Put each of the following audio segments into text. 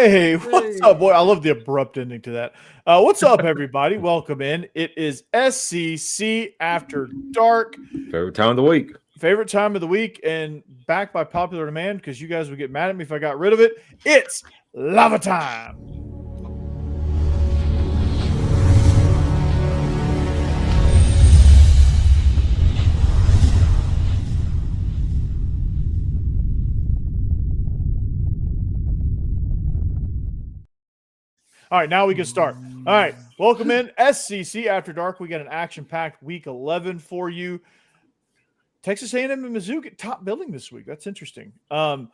Hey, what's up, boy? I love the abrupt ending to that. What's up, everybody? Welcome in. It is SCC After Dark. Favorite time of the week. Favorite time of the week, and back by popular demand because you guys would get mad at me if I got rid of it. It's lava time. All right, now we can start. All right, welcome in SCC After Dark. We got an action-packed week 11 for you. Texas A&M and Mizzou get top billing this week. That's interesting. Auburn,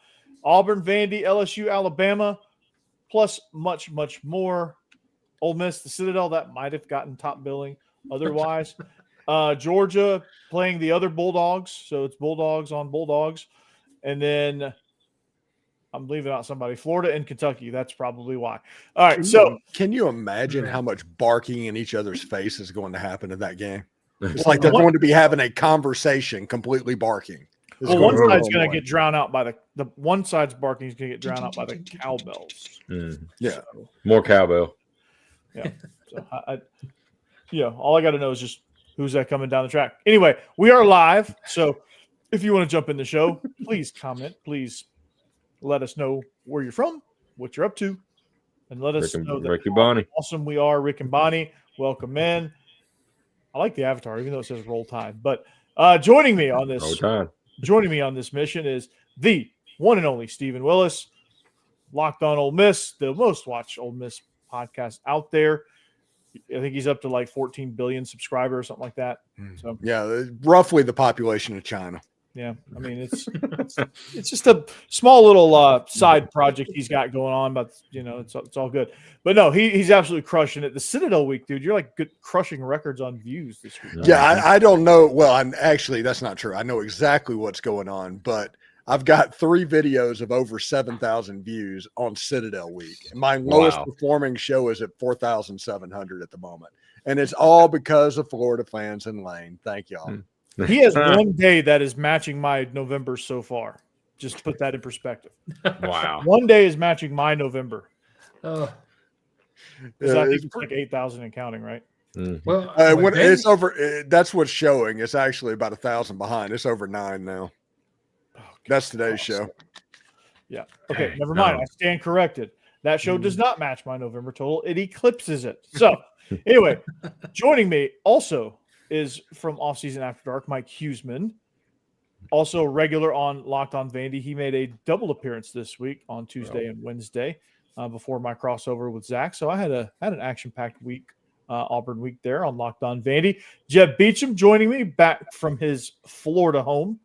Vandy, LSU, Alabama, plus much, much more. Ole Miss, the Citadel, that might have gotten top billing otherwise. Georgia playing the other Bulldogs, so it's Bulldogs on Bulldogs. And then I'm leaving out somebody. Florida and Kentucky. That's probably why. All right. So can you imagine how much barking in each other's face is going to happen in that game? It's like they're going to be having a conversation completely barking. Well, one side's going to get drowned out by the one side's barking is going to get drowned out by the cowbells. Yeah. So, more cowbell. Yeah. So all I got to know is just who's that coming down the track. Anyway, we are live. So if you want to jump in the show, please comment. Please let us know where you're from, what you're up to, and let us know that how awesome we are. Rick and Bonnie, welcome in. I like the avatar, even though it says Roll Tide. But joining me on this mission is the one and only Stephen Willis, Locked On Ole Miss, the most watched Ole Miss podcast out there. I think he's up to like 14 billion subscribers or something like that. So yeah, roughly the population of China. Yeah, I mean it's just a small little side project he's got going on, but it's all good. But no, he's absolutely crushing it. The Citadel week, dude, you're like crushing records on views this week. Yeah, I don't know. Well, that's not true. I know exactly what's going on, but I've got 3 videos of over 7,000 views on Citadel week. And my lowest performing show is at 4,700 at the moment, and it's all because of Florida fans and Lane. Thank y'all. He has one day that is matching my November so far. Just to put that in perspective. Wow. One day is matching my November. I think it's like 8,000 and counting, right? Mm-hmm. Well, when it's over, that's what's showing. It's actually about 1,000 behind. It's over 9 now. Oh, that's today's show. Yeah. Okay. Never mind. I stand corrected. That show does not match my November total. It eclipses it. So anyway, joining me also is from Offseason After Dark, Mike Huseman, also regular on Locked On Vandy. He made a double appearance this week on Tuesday and Wednesday before my crossover with Zach. So I had an action-packed week, Auburn week there on Locked On Vandy. Jeb Beecham joining me back from his Florida home.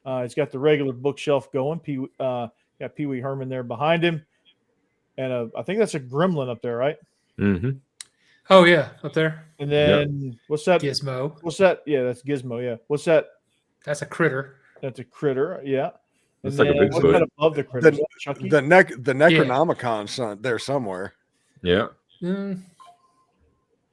He's got the regular bookshelf going. Got Pee Wee Herman there behind him, and I think that's a gremlin up there, right? Mm-hmm. Oh, yeah, up there. And then what's that? Gizmo. What's that? Yeah, that's Gizmo, yeah. What's that? That's a critter. That's a critter, yeah. It's like a Bigfoot. Above the critter? The Necronomicon there somewhere. Yeah.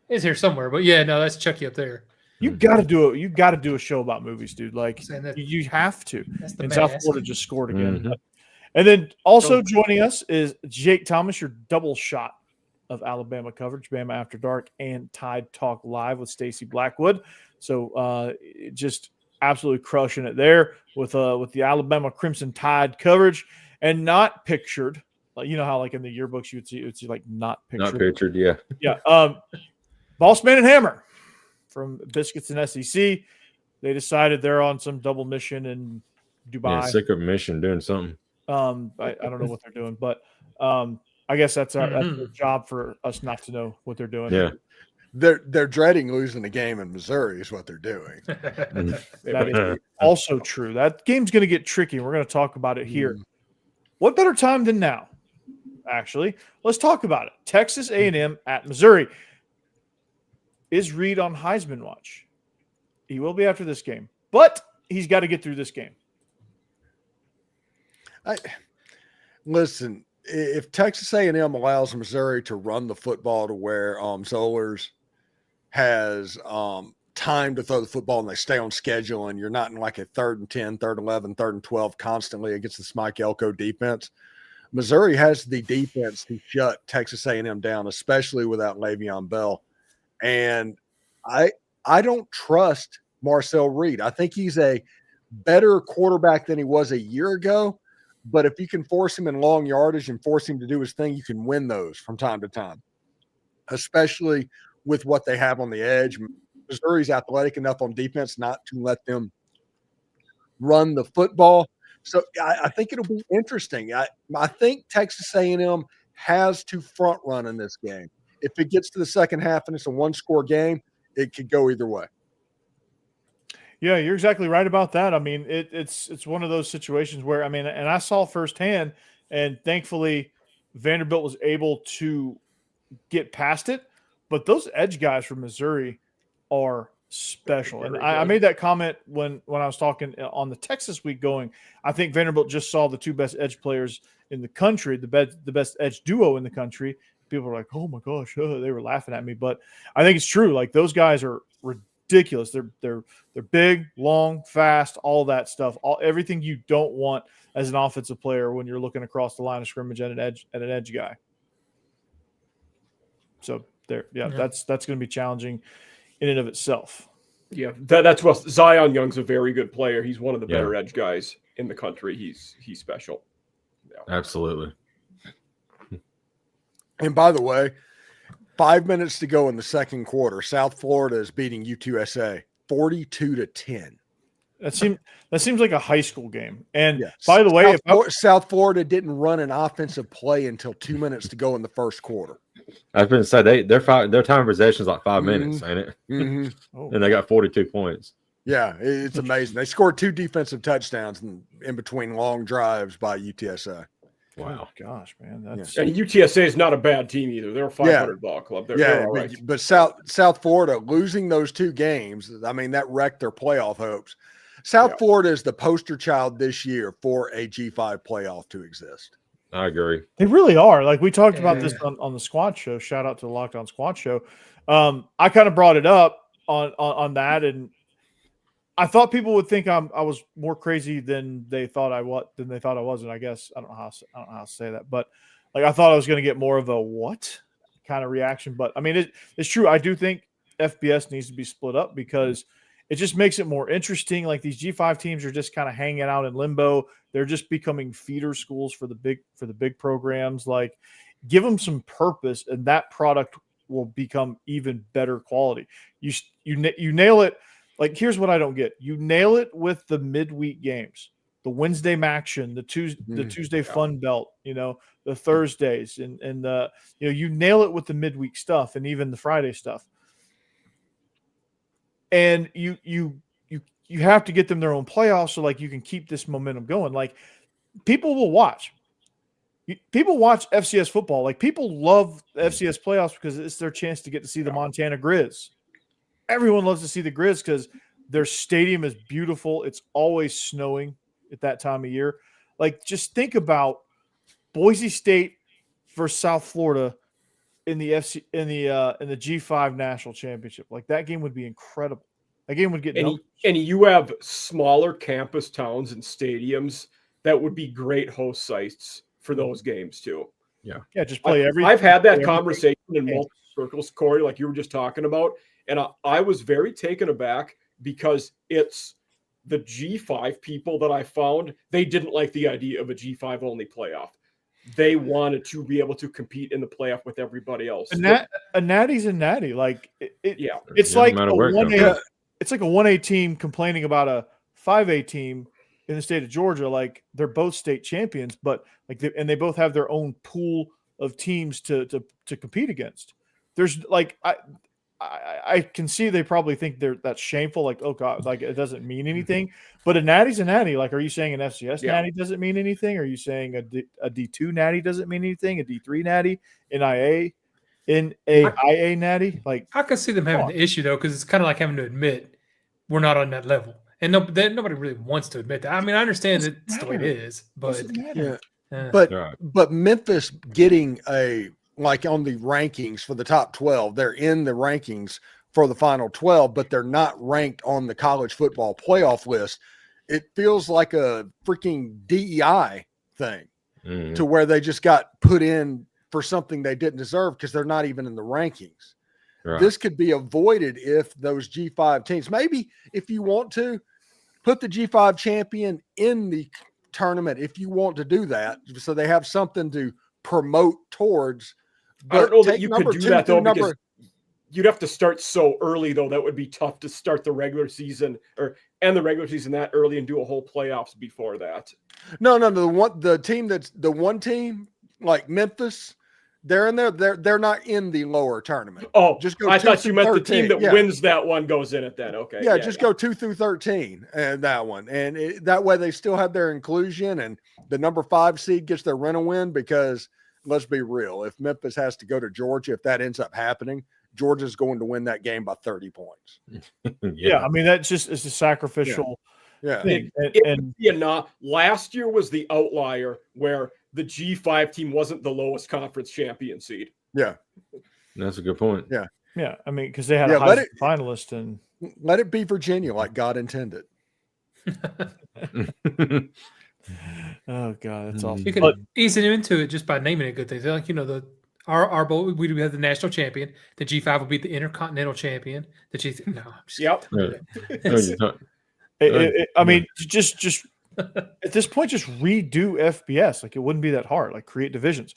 It's here somewhere, but yeah, no, that's Chucky up there. You got to do it. You got to do a show about movies, dude. Like you have to. And South Florida just scored again. Mm-hmm. And then also joining us is Jake Thomas, your double shot of Alabama coverage, Bama After Dark and Tide Talk Live with Stacey Blackwood. So just absolutely crushing it there with the Alabama Crimson Tide coverage, and not pictured. Like, you know how like in the yearbooks you would see like not pictured. Not pictured, yeah. Yeah. Boss Man and Hammer from Biscuits and SEC. They decided they're on some double mission in Dubai. Yeah, sick of mission doing something. I don't know what they're doing, but I guess that's a job for us not to know what they're doing. Yeah. They're dreading losing the game in Missouri is what they're doing. That is also true. That game's going to get tricky. We're going to talk about it here. What better time than now? Actually, let's talk about it. Texas A&M at Missouri. Is Reed on Heisman watch? He will be after this game, but he's got to get through this game. Listen, if Texas A&M allows Missouri to run the football to where Zollers has time to throw the football and they stay on schedule and you're not in like a 3rd and 10, 3rd and 11, 3rd and 12 constantly against the Mike Elko defense, Missouri has the defense to shut Texas A&M down, especially without Le'Veon Bell. And I don't trust Marcel Reed. I think he's a better quarterback than he was a year ago. But if you can force him in long yardage and force him to do his thing, you can win those from time to time, especially with what they have on the edge. Missouri's athletic enough on defense not to let them run the football. So I think it'll be interesting. I think Texas A&M has to front run in this game. If it gets to the second half and it's a one-score game, it could go either way. Yeah, you're exactly right about that. I mean, it's one of those situations where, I mean, and I saw firsthand, and thankfully Vanderbilt was able to get past it. But those edge guys from Missouri are special. And I made that comment when I was talking on the Texas week going, I think Vanderbilt just saw the two best edge players in the country, the best edge duo in the country. People were like, oh my gosh, they were laughing at me. But I think it's true. Like, those guys are ridiculous. They're big, long, fast, all that stuff. Everything you don't want as an offensive player when you're looking across the line of scrimmage at an edge guy. So that's going to be challenging in and of itself. Yeah, that's what Zion Young's a very good player. He's one of the better edge guys in the country. He's special. Yeah. Absolutely. And by the way, 5 minutes to go in the second quarter. South Florida is beating UTSA 42-10. That seems like a high school game. And by the way, South Florida didn't run an offensive play until 2 minutes to go in the first quarter. I've been said their time of possession is like 5 minutes, ain't it? Mm-hmm. And they got 42 points. Yeah, it's amazing. They scored 2 defensive touchdowns in between long drives by UTSA. Wow, gosh, man, and UTSA is not a bad team either. They're a 500 ball club. They're all right. But South Florida losing those 2 games, I mean, that wrecked their playoff hopes. South Florida is the poster child this year for a G5 playoff to exist. I agree. They really are. Like, we talked about this on the Squad Show. Shout out to the Lockdown Squad Show. I kind of brought it up on that, and I thought people would think I was more crazy than they thought I wasn't. I guess I don't know how to say that, but like, I thought I was going to get more of a what kind of reaction. But I mean, it's true. I do think FBS needs to be split up because it just makes it more interesting. Like, these G5 teams are just kind of hanging out in limbo. They're just becoming feeder schools for the big programs. Like, give them some purpose, and that product will become even better quality. You nail it. Like, here's what I don't get. You nail it with the midweek games, the Wednesday Maction, the Tuesday Fun Belt, the Thursdays, and you nail it with the midweek stuff and even the Friday stuff. And you have to get them their own playoffs so, like, you can keep this momentum going. Like, people will watch. People watch FCS football. Like, people love the FCS playoffs because it's their chance to get to see the Montana Grizz. Everyone loves to see the Grizz because their stadium is beautiful. It's always snowing at that time of year. Like, just think about Boise State versus South Florida in the G5 National Championship. Like, that game would be incredible. That game would get and you have smaller campus towns and stadiums that would be great host sites for those games too. Yeah, just play everything. I've had that conversation in multiple circles, Corey, like you were just talking about. And I was very taken aback because it's the G5 people that I found, they didn't like the idea of a G5 only playoff. They wanted to be able to compete in the playoff with everybody else. A natty's a natty. Like, it's like a 1A. It's like a 1A team complaining about a 5A team in the state of Georgia. Like, they're both state champions, but they both have their own pool of teams to compete against. There's like, I can see they probably think that's shameful. Like, oh God, like, it doesn't mean anything. But a natty's a natty. Like, are you saying an FCS natty doesn't mean anything? Are you saying a D2 natty doesn't mean anything? A D3 natty, IA natty? Like, I can see them having the issue though, because it's kind of like having to admit we're not on that level, and nobody really wants to admit that. I mean, I understand that's the way it is, but but Memphis getting like on the rankings for the top 12, they're in the rankings for the final 12, but they're not ranked on the college football playoff list. It feels like a freaking DEI thing. Mhm. to where they just got put in for something they didn't deserve because they're not even in the rankings. Right. This could be avoided if those G5 teams, maybe if you want to put the G5 champion in the tournament, if you want to do that, so they have something to promote towards. I don't know that take you number could do two that though, through because you'd have to start so early though. That would be tough to start the regular season or end the regular season that early and do a whole playoffs before that. No, the team that's the one team like Memphis, they're in there. They're not in the lower tournament. Oh, Just go I 2 thought through you meant the 13. team that Yeah. wins that one goes in it then. Okay. Yeah, just go 2 through 13 and that one. And that way they still have their inclusion and the number 5 seed gets their rent a win because let's be real. If Memphis has to go to Georgia, if that ends up happening, Georgia's going to win that game by 30 points. Yeah, I mean that's just it's a sacrificial Yeah. thing. Last year was the outlier where the G5 team wasn't the lowest conference champion seed. Yeah. That's a good point. Yeah. Yeah, I mean because they had Yeah, a let Heisman it- finalist and Let it be Virginia like God intended. oh god, that's awful. You can But ease it into it just by naming it good things. Like, our bowl, we have the national champion. The G5 will be the intercontinental champion. The G, no, I'm just Yep. No, kidding. you're not- I mean, just at this point, just redo FBS. Like it wouldn't be that hard. Like create divisions.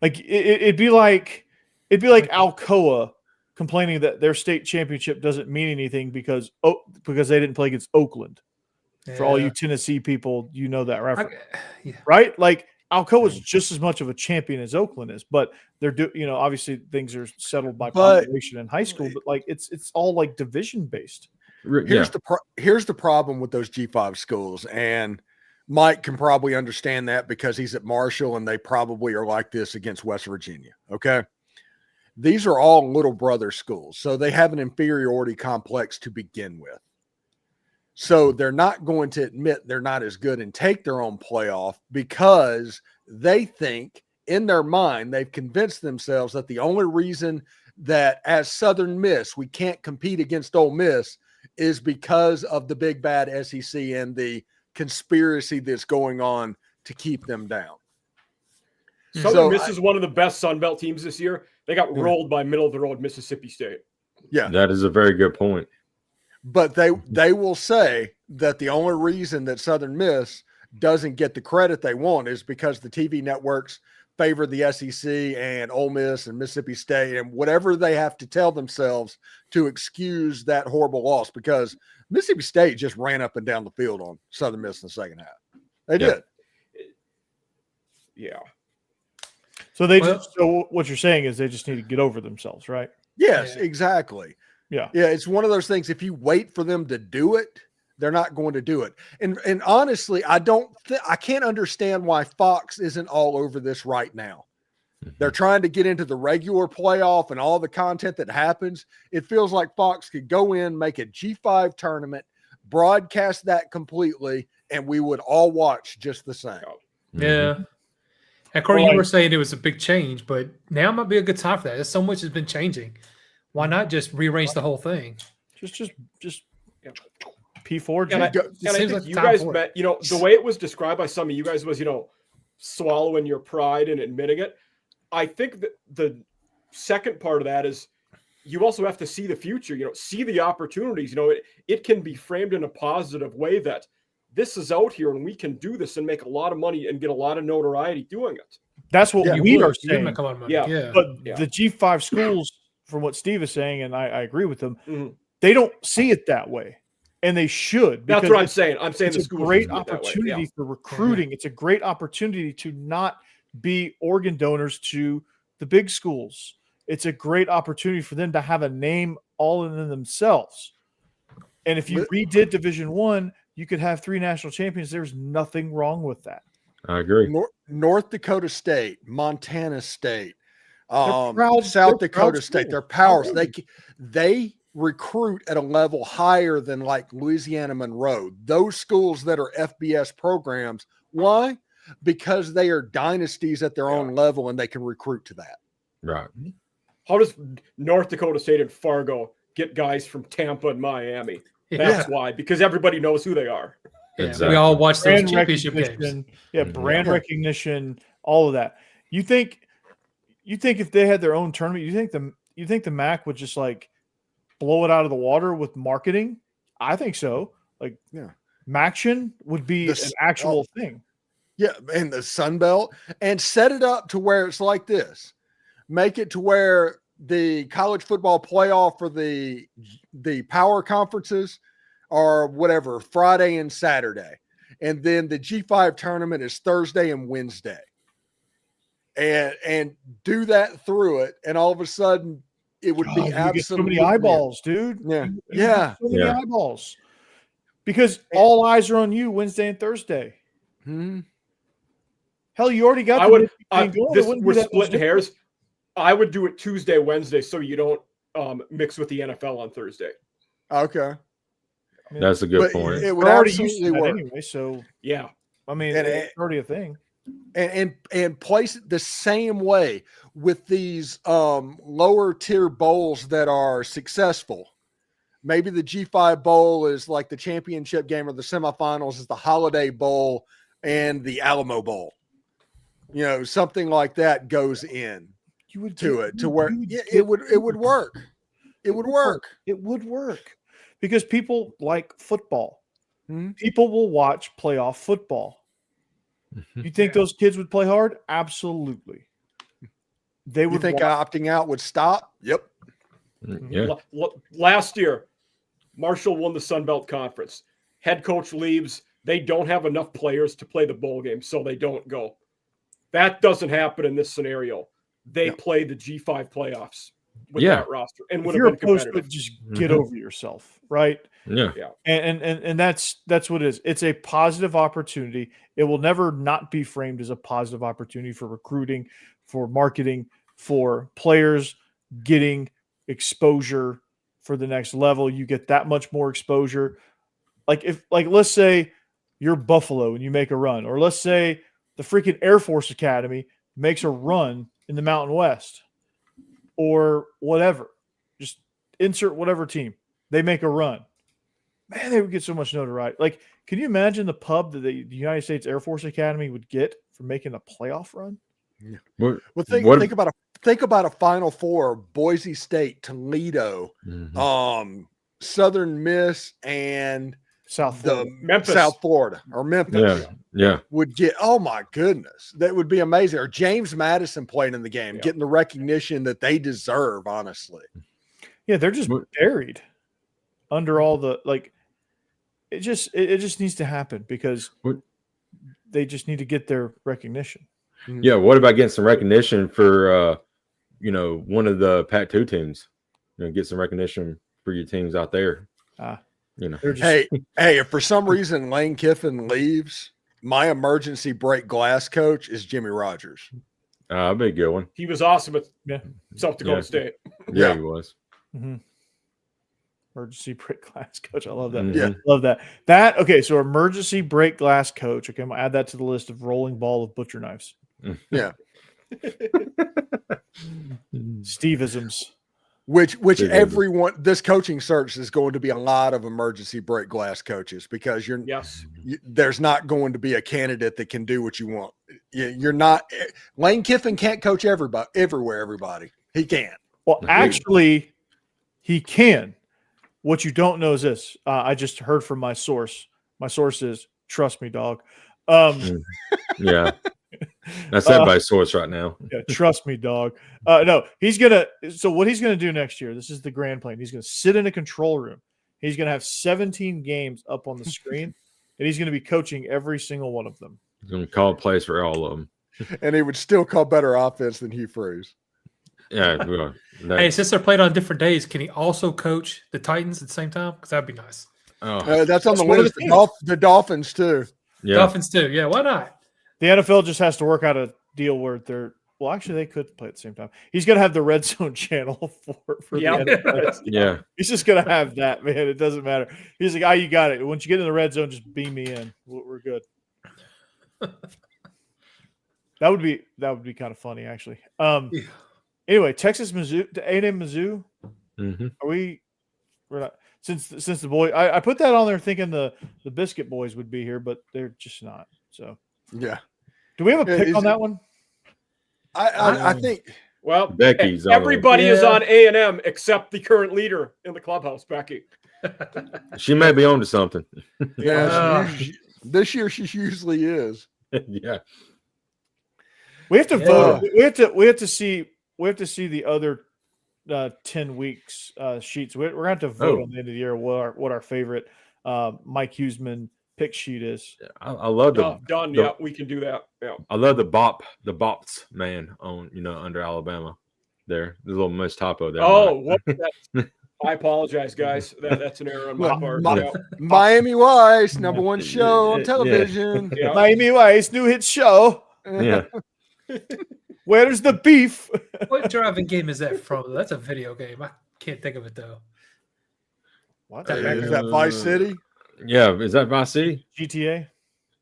Like it'd be like Alcoa complaining that their state championship doesn't mean anything because they didn't play against Oakland. For all you Yeah. Tennessee people, you know that reference, Yeah. right? Like Alcoa is just as much of a champion as Oakland is, but they're obviously things are settled by But- population in high school, but like it's all like division based. Here's the problem with those G5 schools, and Mike can probably understand that because he's at Marshall and they probably are like this against West Virginia. Okay. These are all little brother schools, so they have an inferiority complex to begin with. So they're not going to admit they're not as good and take their own playoff because they think in their mind, they've convinced themselves that the only reason that as Southern Miss, we can't compete against Ole Miss is because of the big bad SEC and the conspiracy that's going on to keep them down. Southern Miss is one of the best Sun Belt teams this year. They got rolled by middle of the road Mississippi State. Yeah. That is a very good point. But they will say that the only reason that Southern Miss doesn't get the credit they want is because the TV networks favor the SEC and Ole Miss and Mississippi State and whatever they have to tell themselves to excuse that horrible loss, because Mississippi State just ran up and down the field on Southern Miss in the second half. They did. Yeah. So so what you're saying is they just need to get over themselves, right? Yes, Yeah. exactly. Yeah. Yeah, it's one of those things. If you wait for them to do it, they're not going to do it. And honestly, I can't understand why Fox isn't all over this right now. They're trying to get into the regular playoff and all the content that happens. It feels like Fox could go in, make a G5 tournament, broadcast that completely, and we would all watch just the same. Yeah. And Corey, you were saying it was a big change, but now might be a good time for that. There's so much has been changing. Why not just rearrange the whole thing? Just P4G. And I seems think like the you time guys for it. met, the way it was described by some of you guys was, swallowing your pride and admitting it. I think that the second part of that is you also have to see the future, see the opportunities. It can be framed in a positive way that this is out here and we can do this and make a lot of money and get a lot of notoriety doing it. That's what Yeah, we are You would saying. make a lot of money. Yeah. Yeah. But Yeah. the G5 schools, from what Steve is saying, and I agree with him, Mhm. they don't see it that way. And they should. That's because what I'm saying. I'm saying it's the a schools great should do it that way. opportunity Yeah. for recruiting. It's a great opportunity to not be organ donors to the big schools. It's a great opportunity for them to have a name all in themselves. And if you redid Division One, you could have 3 national champions. There's nothing wrong with that. I agree. North Dakota State, Montana State, proud- South they're Dakota proud State. schools. They're powers. They recruit at a level higher than like Louisiana Monroe. Those schools that are FBS programs. Why? Because they are dynasties at their own level and they can recruit to that. Right. How does North Dakota State and Fargo get guys from Tampa and Miami? That's why, because everybody knows who they are. Yeah, Exactly. we all watch those Brand championship games. recognition, yeah, Mhm. brand Yeah. recognition, all of that. You think if they had their own tournament, you think the MAC would just like blow it out of the water with marketing? I think so. Like, Yeah. Maction would be The an actual thing. Yeah, and the Sun Belt, and set it up to where it's like this. Make it to where the college football playoff for the power conferences are whatever Friday and Saturday, and then the G5 tournament is Thursday and Wednesday, and do that through it, and all of a sudden it would Oh, be you get so absolutely many eyeballs, dude. Yeah. You get Yeah. so many Yeah. eyeballs because all eyes are on you Wednesday and Thursday. Hmm. Hell, you already got I the would. mid-15 going. It This wouldn't be we're that much splitting different. hairs. I would do it Tuesday, Wednesday, so you don't mix with the NFL on Thursday. Okay, I mean, That's a good but point. it would we're already used absolutely to that work. anyway. So Yeah, I mean, And it's already a thing. and place it the same way with these lower tier bowls that are successful. Maybe the G5 bowl is like the championship game, or the semifinals is the Holiday Bowl and the Alamo Bowl. You know, something like that goes in You would to get- it to where you would yeah, get- it would work. It would work. It would work because people like football. Hmm? People will watch playoff football. You think those kids would play hard? Absolutely. They You would. think opting out would stop? Yep. Yeah. Last year, Marshall won the Sun Belt Conference. Head coach leaves. They don't have enough players to play the bowl game, so they don't go. That doesn't happen in this scenario. They play the G5 playoffs with Yeah. that roster and if would you're have been opposed to competitive. it, just get Mhm. over yourself, right? Yeah. And that's what it is. It's a positive opportunity. It will never not be framed as a positive opportunity for recruiting, for marketing, for players getting exposure for the next level. You get that much more exposure. Like let's say you're Buffalo and you make a run, or let's say the freaking Air Force Academy makes a run in the Mountain West, or whatever. Just insert whatever team. They make a run. Man, they would get so much notoriety. Like, can you imagine the pub that the United States Air Force Academy would get for making a playoff run? What, Well, think what- about a Final Four: Boise State, Toledo, Mhm. Southern Miss, and South the Florida. Memphis. South Florida or Memphis. Yeah. Yeah. Would get, oh my goodness, that would be amazing. Or James Madison playing in the game, Yeah. getting the recognition that they deserve, honestly. Yeah, they're just What- buried under all the like. It just needs to happen because What- they just need to get their recognition. Yeah. What about getting some recognition for one of the Pac-2 teams? Get some recognition for your teams out there. They're just Hey, if for some reason Lane Kiffin leaves, my emergency break glass coach is Jimmy Rogers. That'd be a good one. He was awesome at Yeah. South Dakota Yeah. State. Yeah, Yeah. he was. emergency break glass coach. I love that. Mhm. Yeah. Love that. Okay, so emergency break glass coach. Okay, I'm gonna add that to the list of rolling ball of butcher knives. Yeah. Steve-isms. Which Big old- everyone, this coaching search is going to be a lot of emergency break glass coaches, because Yes. there's not going to be a candidate that can do what you want. You're not, Lane Kiffin can't coach everybody. He can't. Well, Agreed. actually, he can. What you don't know is this. I just heard from my source. My source is, trust me, dog. Yeah. That's everybody's source right now. Yeah, trust me, dog. No, he's gonna. So what he's gonna do next year? This is the grand plan. He's gonna sit in a control room. He's gonna have 17 games up on the screen, and he's gonna be coaching every single one of them. He's going to call plays for all of them. And he would still call better offense than Hugh Freeze. Yeah. Well, Hey, since they're played on different days, can he also coach the Titans at the same time? Because that'd be nice. That's on That's the one of list. the teams. The Dolphins, too. yeah. Dolphins too. Yeah, why not? The NFL just has to work out a deal where they're. Well, actually, they could play at the same time. He's gonna have the red zone channel for Yeah. the NFL. Yeah. He's just gonna have that, man. It doesn't matter. He's like, you got it. Once you get in the red zone, just beam me in. We're good. That would be kind of funny, actually. Anyway, Texas, Mizzou, A&M, Mizzou. Mhm. We're not. since the boy, I put that on there thinking the Biscuit Boys would be here, but they're just not. So, Yeah. do we have a Yeah, pick is on it- that one? I think Well, Becky's on everybody is Yeah. on A&M except the current leader in the clubhouse, Becky. She may be on to something. yeah, this year she usually is. Yeah. We have to Yeah. vote. We have to see the other 10 weeks sheets. We're gonna have to vote Oh. on the end of the year what our favorite Mike Huseman pick sheet is. I love the Done. the- Yeah, we can do that. Yeah. I love the bops man on under Alabama. There, there's a little missed typo there. Oh, Mike. what? I apologize, guys. That's an error on my Look, part. my- Yeah. Miami Vice, number one show on Yeah. television. Yeah. Miami Vice new hit show. Yeah. Where's the beef? What driving game is that from? That's a video game. I can't think of it though. What? That Is that Vice City? Yeah, is that Vice City? GTA?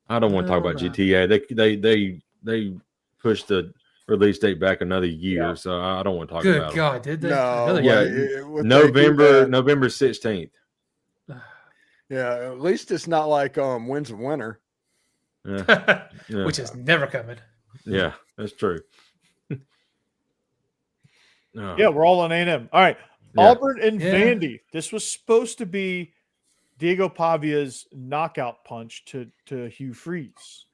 I don't want to talk about No. GTA. They pushed the release date back another year, Yeah. so I don't want to talk Good about God, did they? No. Really? Yeah. If it. they do that- November 16th. Yeah, at least it's not like Winds of Winter. Yeah, yeah, Which is never coming. yeah, that's true. Oh, Yeah, we're all on A&M. All right. Yeah. Auburn and Yeah. Vandy. This was supposed to be Diego Pavia's knockout punch to Hugh Freeze.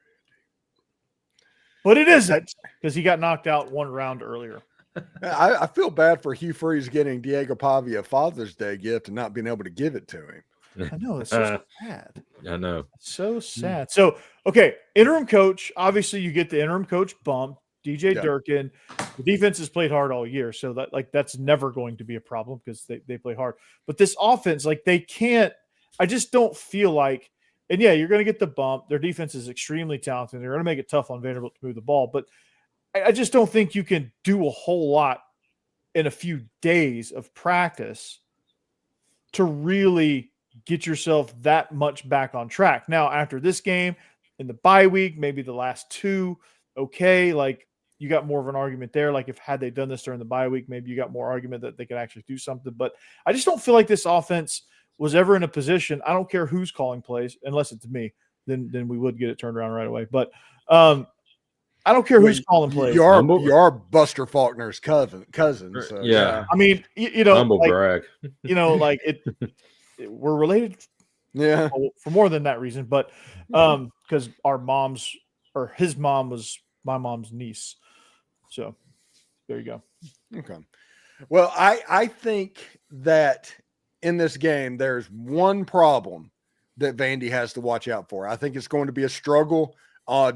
But it isn't because he got knocked out one round earlier. I feel bad for Hugh Freeze getting Diego Pavia a Father's Day gift and not being able to give it to him. I know. It's so sad. I know. So sad. So, okay, interim coach. Obviously, you get the interim coach bump. DJ Yeah. Durkin. The defense has played hard all year, so that's never going to be a problem because they play hard. But this offense, they can't. I just don't feel like. And yeah, you're going to get the bump. Their defense is extremely talented. They're going to make it tough on Vanderbilt to move the ball, but I just don't think you can do a whole lot in a few days of practice to really get yourself that much back on track. Now, after this game, in the bye week, maybe the last two, okay, you got more of an argument there. If had they done this during the bye week, maybe you got more argument that they could actually do something. But I just don't feel like this offense was ever in a position. I don't care who's calling plays, unless it's me, then we would get it turned around right away. But I don't care who's calling plays. You are Humble- Buster Faulkner's cousin. So, Yeah. I mean, Humble brag. we're related yeah. for more than that reason, but because our moms or his mom was my mom's niece. So there you go. Okay. Well, I think that in this game, there's one problem that Vandy has to watch out for. I think it's going to be a struggle.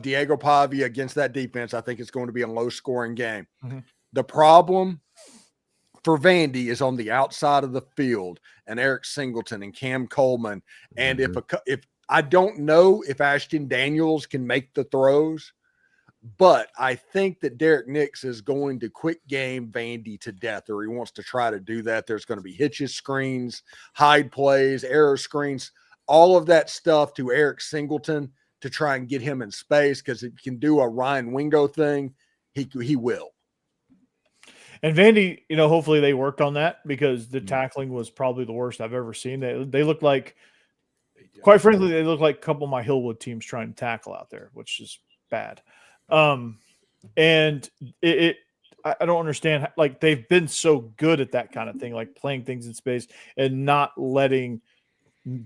Diego Pavia against that defense, I think it's going to be a low-scoring game. Mhm. The problem for Vandy is on the outside of the field, and Eric Singleton and Cam Coleman. And if I don't know if Ashton Daniels can make the throws, but I think that Derek Nix is going to quick game Vandy to death, or he wants to try to do that. There's going to be hitches screens, hide plays, error screens, all of that stuff to Eric Singleton to try and get him in space, because if he can do a Ryan Wingo thing, he will. And Vandy, hopefully they worked on that because the tackling was probably the worst I've ever seen. They look like, quite frankly, they look like a couple of my Hillwood teams trying to tackle out there, which is bad. And I don't understand. They've been so good at that kind of thing, like playing things in space and not letting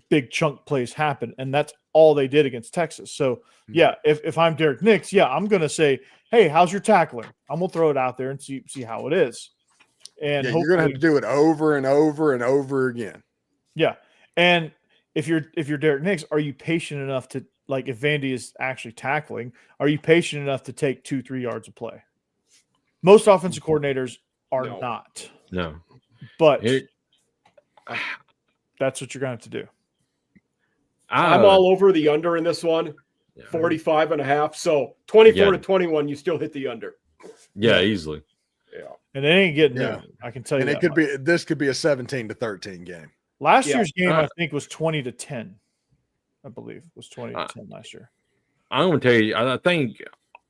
big chunk plays happen. And that's all they did against Texas. So yeah, if I'm Derek Nix, yeah, I'm going to say, hey, how's your tackling? I'm going to throw it out there and see how it is. And Yeah, you're going to have to do it over and over and over again. Yeah. And if you're Derek Nix, are you patient enough to, if Vandy is actually tackling, are you patient enough to take 2-3 yards of play? Most offensive coordinators are No. not, No. but It- that's what you're going to have to do. I'm all over the under in this one, 45 and a half. So 24 to 21, you still hit the under. Yeah, easily. Yeah. And it ain't getting Yeah. there. I can tell you And that it could much. this could be a 17-13 game. Last Yeah. year's game, Uh, I think, was 20-10. I believe was 20-10 last year. I'm going to tell you, I think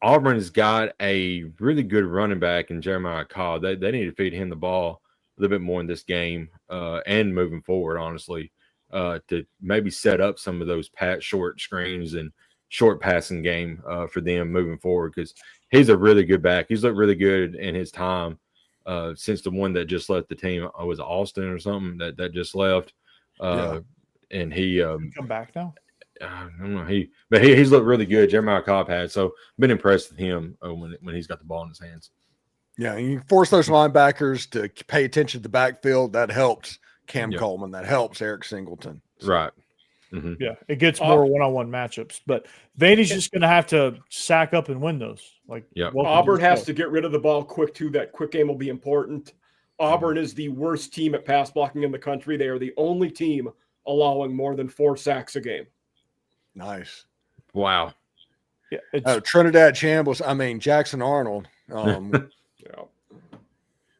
Auburn's got a really good running back in Jeremiah Cobb. They need to feed him the ball. little bit more in this game and moving forward, honestly, to maybe set up some of those short screens and short passing game for them moving forward, because he's a really good back. He's looked really good in his time since the one that just left the team. Was it Austin or something that just left? And he come back now. I don't know. He's looked really good. Jeremiah Cobb has, so been impressed with him when he's got the ball in his hands. Yeah, and you force those linebackers to pay attention to the backfield. That helps Cam Coleman. That helps Eric Singleton. So. Right. Mm-hmm. Yeah, it gets more one-on-one matchups, but Vandy's just going to have to sack up and win those. Auburn has to get rid of the ball quick too. That quick game will be important. Auburn is the worst team at pass blocking in the country. They are the only team allowing more than 4 sacks a game. Nice. Wow. Yeah, Trinidad Chambliss. I mean Jackson Arnold.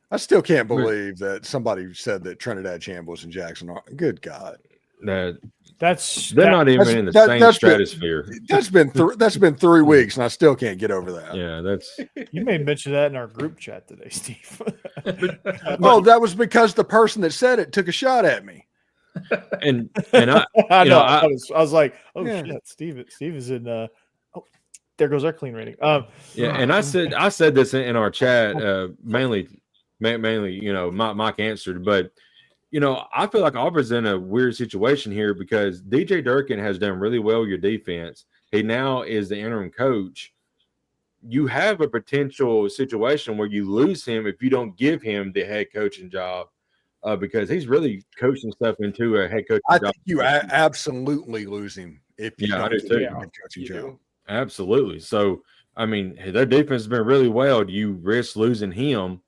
I still can't believe that somebody said that Trinidad Chambliss and Jackson Arnold. Good God. They're not even in the same stratosphere. That's been 3 weeks, and I still can't get over that. Yeah, that's. You may mention that in our group chat today, Steve. That was because the person that said it took a shot at me. And I was like, oh shit, Steve is in. There goes our clean rating. And I said this in our chat, mainly, Mike answered, but. I feel like Auburn's in a weird situation here because DJ Durkin has done really well with your defense. He now is the interim coach. You have a potential situation where you lose him if you don't give him the head coaching job because he's really coaching stuff into a head coaching job. I think you absolutely lose him if you don't give him a head coaching job. Absolutely. So, I mean, their defense has been really well. Do you risk losing him?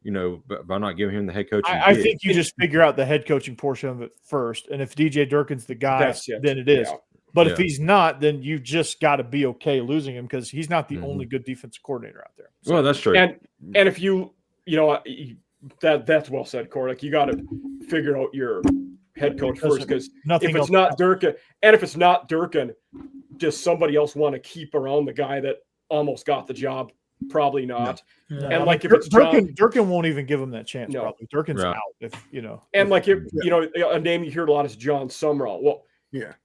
By not giving him the head coaching. I think you just figure out the head coaching portion of it first. And if DJ Durkin's the guy, then it is. Yeah. But if he's not, then you just got to be okay losing him because he's not the only good defensive coordinator out there. So, well, that's true. And if that's well said, Corey. Like you got to figure out your head coach first because if it's not Durkin, and if it's not Durkin, does somebody else want to keep around the guy that almost got the job? Probably not. No. And like if it's Durkin won't even give him that chance. No. Probably Durkin's out. And a name you hear a lot is John Sumrall. Well,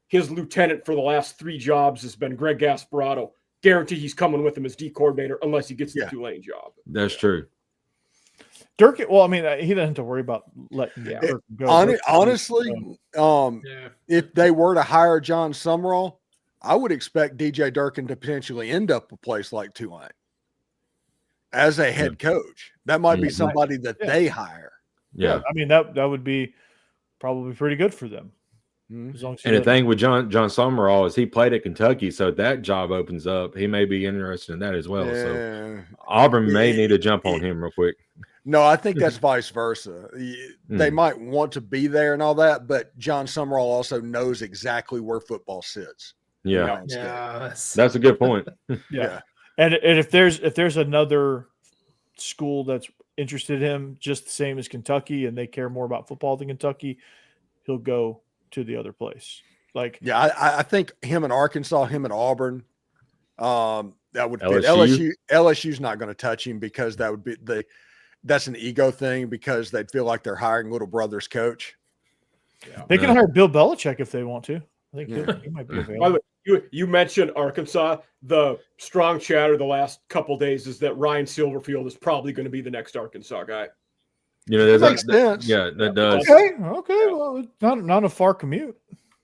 his lieutenant for the last 3 jobs has been Greg Gasparotto. Guarantee he's coming with him as D coordinator unless he gets the Tulane job. That's true. Durkin. Well, I mean, he doesn't have to worry about letting Durkin go. Honestly, if they were to hire John Sumrall, I would expect DJ Durkin to potentially end up a place like Tulane. As a head coach, that might be somebody that they hire. Yeah, I mean that would be probably pretty good for them. As long as the thing with John Sumrall is he played at Kentucky, so that job opens up. He may be interested in that as well. So Auburn may need to jump on him real quick. No, I think that's vice versa. They might want to be there and all that, but John Sumrall also knows exactly where football sits. Yeah, that's a good point. Yeah. And if there's another school that's interested in him, just the same as Kentucky, and they care more about football than Kentucky, he'll go to the other place. I think him in Arkansas, him in Auburn, that would fit. LSU's not going to touch him because that would be that's an ego thing because they'd feel like they're hiring little brother's coach. Yeah. They can hire Bill Belichick if they want to. I think he might be available. By the way, you mentioned Arkansas. The strong chatter the last couple days is that Ryan Silverfield is probably going to be the next Arkansas guy. That makes sense. Yeah, that does. Okay. Well, it's not a far commute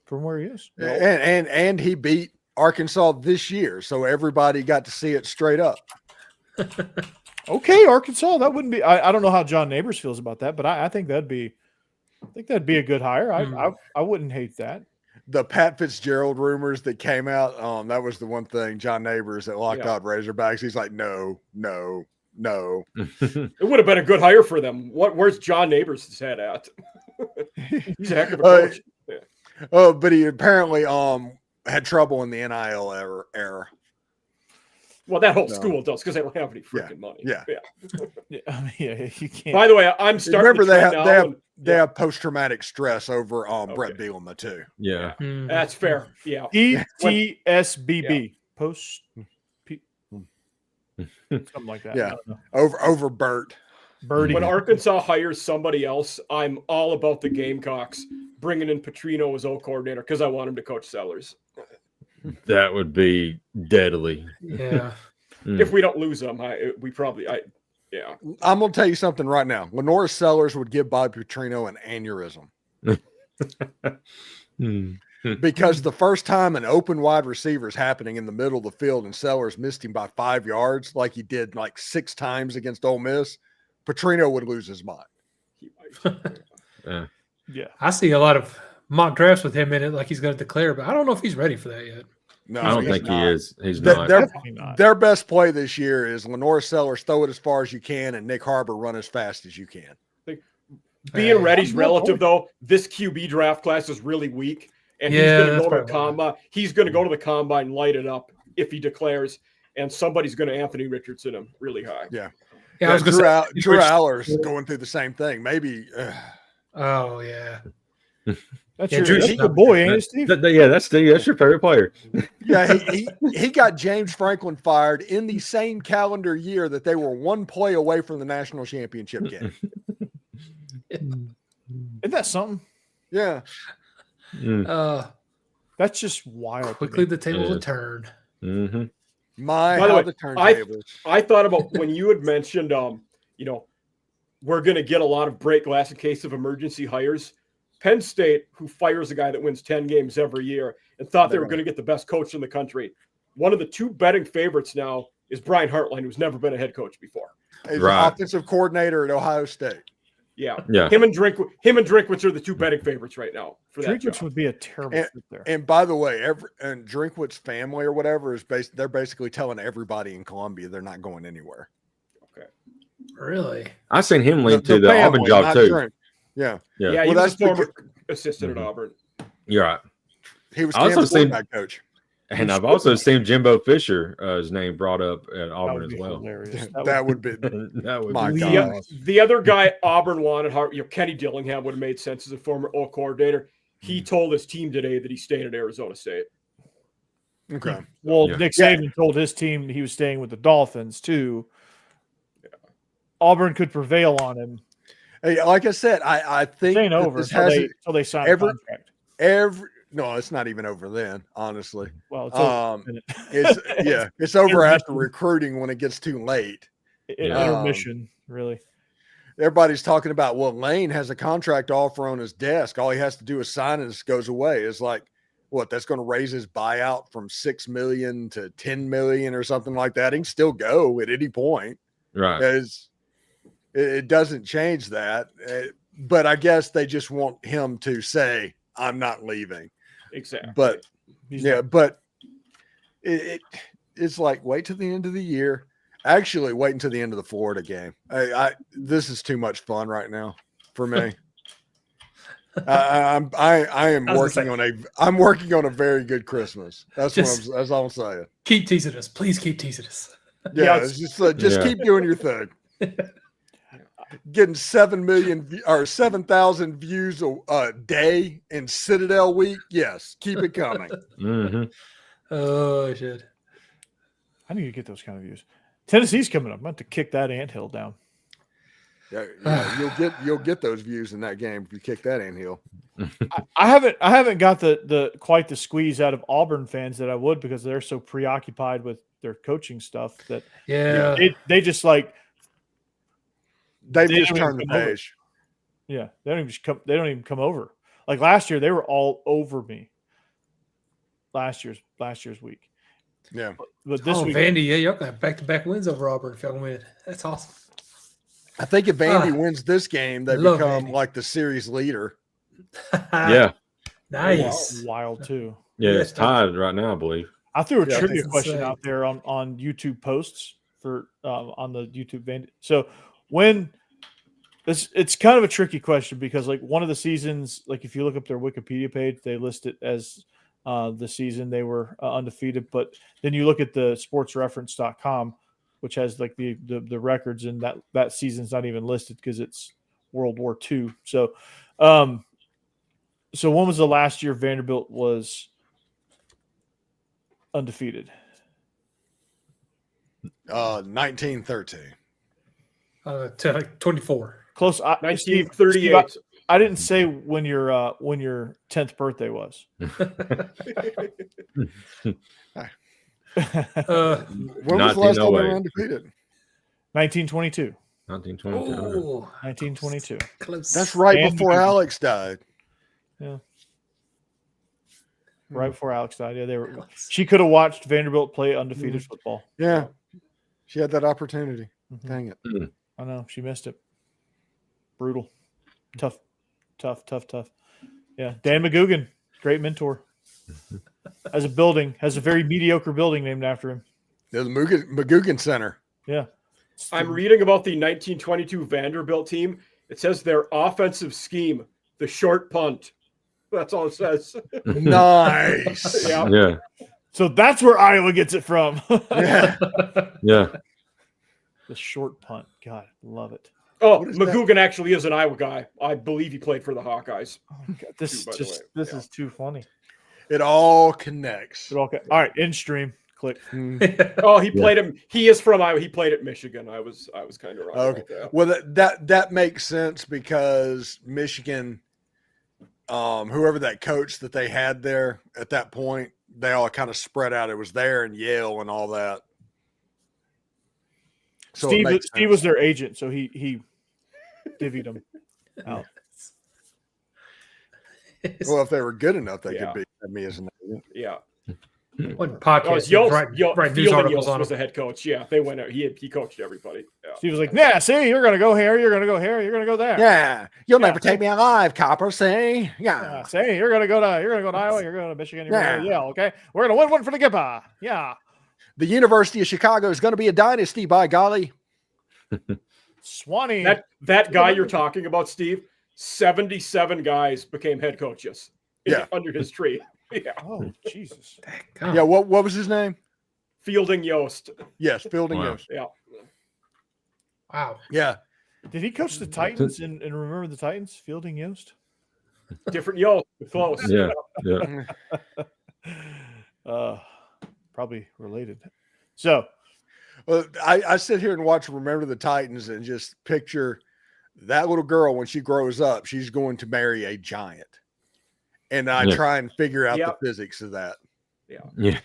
from where he is. And he beat Arkansas this year, so everybody got to see it straight up. Okay, Arkansas. That wouldn't be. I don't know how John Neighbors feels about that, but I think that'd be a good hire. I wouldn't hate that. The Pat Fitzgerald rumors that came out, that was the one thing. John Neighbors at Locked On Razorbacks, he's like, no. It would have been a good hire for them. Where's John Neighbors' head at? He's a heck of a coach. But he apparently had trouble in the NIL era. Well, that whole school does because they don't have any freaking money. Yeah. You can't. By the way, I'm starting. Remember, they have post-traumatic stress over Brett Bielema too. Yeah, that's fair. Yeah, PTSBB post something like that. Yeah, over Bert. Birdie. When Arkansas hires somebody else, I'm all about the Gamecocks bringing in Petrino as O coordinator because I want him to coach Sellers. That would be deadly. Yeah. If we don't lose them, yeah. I'm gonna tell you something right now. Lenora Sellers would give Bob Petrino an aneurysm because the first time an open wide receiver is happening in the middle of the field and Sellers missed him by 5 yards, like he did like 6 times against Ole Miss, Petrino would lose his mind. Yeah. I see a lot of mock drafts with him in it, like he's going to declare, but I don't know if he's ready for that yet. No, I don't he's think not. he is. He's Th- not. Their, Definitely not. their best play this year is Lenora Sellers throw it as far as you can and Nick Harbor run as fast as you can. Being Hey, ready's relative, though. This QB draft class is really weak, and Yeah, he's going to that's go to the probably why. combine. He's going to go to the combine, light it up if he declares, and somebody's going to Anthony Richardson him really high. Yeah, I was going Drew, to Al- say. Drew Aller's going through the same thing. Maybe Oh, yeah. That's Yeah, your, Drew's that's not- your boy, ain't it, Steve? Yeah, that's your favorite player. yeah, he got James Franklin fired in the same calendar year that they were one play away from the national championship game. Isn't that something? Yeah. That's just wild. to Quickly me. the tables Yeah. have turned. Mm-hmm. My By the how way, the turntables. I thought about when you had mentioned, we're going to get a lot of break glass in case of emergency hires. Penn State, who fires a guy that wins 10 games every year and thought they were going to get the best coach in the country. One of the 2 betting favorites now is Brian Hartline, who's never been a head coach before. He's Right. an offensive coordinator at Ohio State. Yeah. Yeah. Him and Drinkwitz are the 2 betting favorites right now for that Drinkwitz job. would be a terrible fit there. And by the way, and Drinkwitz's family or whatever they're basically telling everybody in Columbia they're not going anywhere. Really? I seen him lead to the family, Auburn job not too. Drink. Yeah. Yeah. Yeah, he Well, was a that's former assistant at Auburn. You're right. He was I also Cam's seen- quarterback coach. And I've also seen Jimbo Fisher, his name brought up at That Auburn would as be well. hilarious. That would be That would My be God. The other guy Auburn wanted, Kenny Dillingham would have made sense as a former O coordinator. He told his team today that he's staying at Arizona State. okay. Well, Yeah. Nick Yeah. Saban told his team he was staying with the Dolphins too. Auburn could prevail on him. Hey, like I said, I think It ain't that over this until has they sign every- a contract. no, it's not even over then, honestly. Well, it's over It's over after recruiting when it gets too late. intermission, really. Everybody's talking about, well, Lane has a contract offer on his desk. All he has to do is sign it, it goes away. It's like, what, that's going to raise his buyout from $6 million to $10 million or something like that. He can still go at any point. right. It doesn't change that. But I guess they just want him to say, I'm not leaving. Exactly. But He's yeah, but it's like wait till the end of the year. Actually, wait until the end of the Florida game. This is too much fun right now for me. I am working I'm working on a very good Christmas. That's all I'm saying. Keep teasing us. Please keep teasing us. Yeah, Yeah, it's just Yeah. keep doing your thing. Getting 7,000 views a day in Citadel week. Yes, keep it coming. Mm-hmm. Oh, shit. I need to get those kind of views. Tennessee's coming up. I'm about to kick that anthill down. Yeah, you'll get those views in that game if you kick that anthill. I haven't got the quite the squeeze out of Auburn fans that I would because they're so preoccupied with their coaching stuff that Yeah. they just like They've They just don't turned the even come over. page. yeah they don't even come over. Like last year they were all over me. Last year's week, Yeah. but this week Vandy, yeah, y'all gonna have back-to-back wins over Auburn if y'all win. That's awesome. I think if Vandy wins this game, they Love become Vandy. like the series leader. Yeah. Nice. wild too. Yeah. Yeah. It's tied right now, I believe. I threw a Yeah, trivia that's question insane. out there on YouTube posts for on the YouTube Vandy. So when it's kind of a tricky question because like one of the seasons, like if you look up their Wikipedia page, they list it as the season they were undefeated. But then you look at the sportsreference.com, which has like the records, and that season's not even listed because it's World War II. So so when was the last year Vanderbilt was undefeated? 1913. To like 24. Close. Steve, 1938. I didn't say when your 10th birthday was. When was the last time they were undefeated? 1922. 1922. 1922. Close. That's right And before McGugin. Alex died. Right before Alex died. Yeah, they were. She could have watched Vanderbilt play undefeated football. Yeah. She had that opportunity. Mhm. Dang it. I know she missed it. Brutal, tough. Yeah, Dan McGugin, great mentor. Has a very mediocre building named after him. There's the McGugin Center. Yeah, I'm reading about the 1922 Vanderbilt team. It says their offensive scheme, the short punt. That's all it says. Nice. Yeah. Yeah. so that's where Iowa gets it from. Yeah. Yeah. The short punt. God, love it. Oh, What is that? McGugin actually is an Iowa guy. I believe he played for the Hawkeyes. Oh my God, this By the just way, this yeah. is too funny. It all connects. All right, in stream. Click. Oh, he played him. He is from Iowa. He played at Michigan. I was kind of wrong. Okay. About that. Well, that makes sense because Michigan, whoever that coach that they had there at that point, they all kind of spread out. It was there and Yale and all that. So it makes Steve sense. was their agent, so he divvied them out. Well, if they were good enough, they Yeah. could be me as an agent. Yeah. One Oh, podcast. Yost, Write news Fielding articles Yost on was him. the head coach. Yeah, they went out. He coached everybody. Yeah. Steve was like, "Yeah, see, you're gonna go here. You're gonna go here. You're gonna go there. Yeah, you'll Yeah. never take me alive, copper. See, Yeah, see, you're gonna go to Iowa. You're going to Michigan. You're going to Yeah. Yale. Okay, we're gonna win one for the Gippa. Yeah, The University of Chicago is going to be a dynasty, by golly. Swanee. That guy you're talking about, Steve, 77 guys became head coaches. Yeah. Under his tree. Yeah. Oh Jesus. God. Yeah, what was his name? Fielding Yost. Yes, Fielding Wow. Yost. Yeah. Wow. Yeah, Did he coach the Titans and remember the Titans? Fielding Yost. Different Yost. Close. Yeah. Yeah. Probably related. So well, I sit here and watch Remember the Titans and just picture that little girl when she grows up. She's going to marry a giant, and I Yeah. try and figure out Yep. the physics of that. Yeah.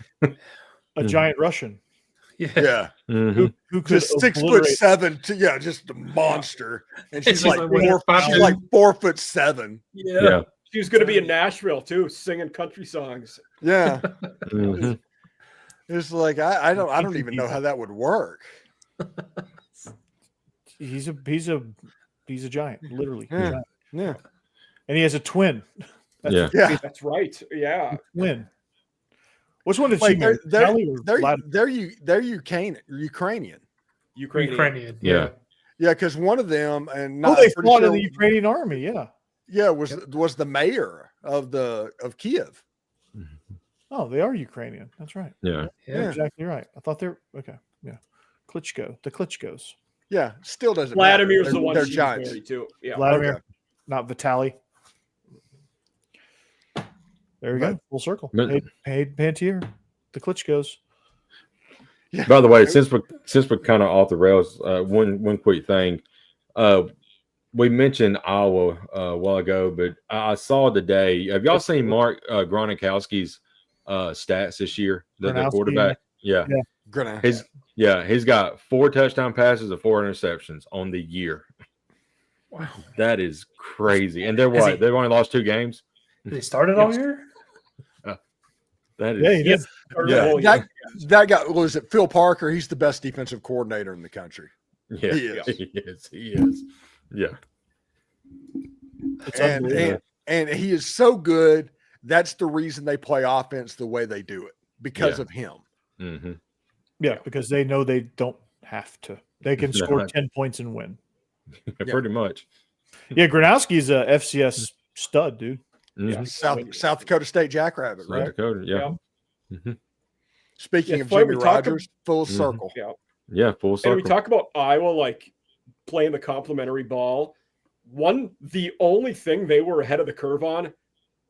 a giant Russian Yeah. Yeah, Mhm. who could just 6'7", just a monster, and she's She's like like, what, 4'7". Yeah. Yeah. She was going to be in Nashville, too, singing country songs. Yeah, Mhm. it's like I don't even know how that would work. he's a giant, literally. Yeah. Giant. Yeah, And he has a twin. Yeah. yeah. That's right. Yeah. Twin. Which one did she Like marry? Kelly or Vladimir? they're Ukrainian. Ukrainian. Ukrainian. Yeah. Yeah, because one of them and Oh, not, they I'm pretty fought in sure- the Ukrainian army. Yeah. Yeah, was the mayor of Kiev. Oh, they are Ukrainian. That's right. Yeah. You're Yeah. exactly right. I thought they're okay. Yeah. Klitschko. The Klitschkos. Yeah, still doesn't Vladimir's matter. the one They're she was giants. married to. Yeah. Vladimir, Okay. not Vitali. There we go. But- Full circle. but- Paid Pantier. The Klitschkos. By the way, since we're kind of off the rails, one quick thing. We mentioned Iowa a while ago, but I saw today. Have y'all seen Mark Gronkowski's stats this year? The Gronkowski, quarterback. Yeah. Gonna He's got 4 touchdown passes and 4 interceptions on the year. Wow. That is crazy. And they're Has what? he- They've only lost 2 games. They started all year? That is Yeah, he did. Yes. Yeah. Oh, yeah. that guy was it Phil Parker? He's the best defensive coordinator in the country. yeah, He is. He is. Yeah. It's And, unbelievable. and he is so good. That's the reason they play offense the way they do it, because Yeah. of him. Mm-hmm. Yeah, because they know they don't have to. They can No. score 10 points and win. Pretty much. Yeah, Gronowski's a FCS stud, dude. Mhm. South Dakota State Jackrabbit, South right? Dakota. Yeah. Speaking Yeah, of Floyd, Jimmy we talked Rogers, full Mhm. circle. Yeah. Yeah. Full And circle. we talk about Iowa like playing the complimentary ball. The only thing they were ahead of the curve on,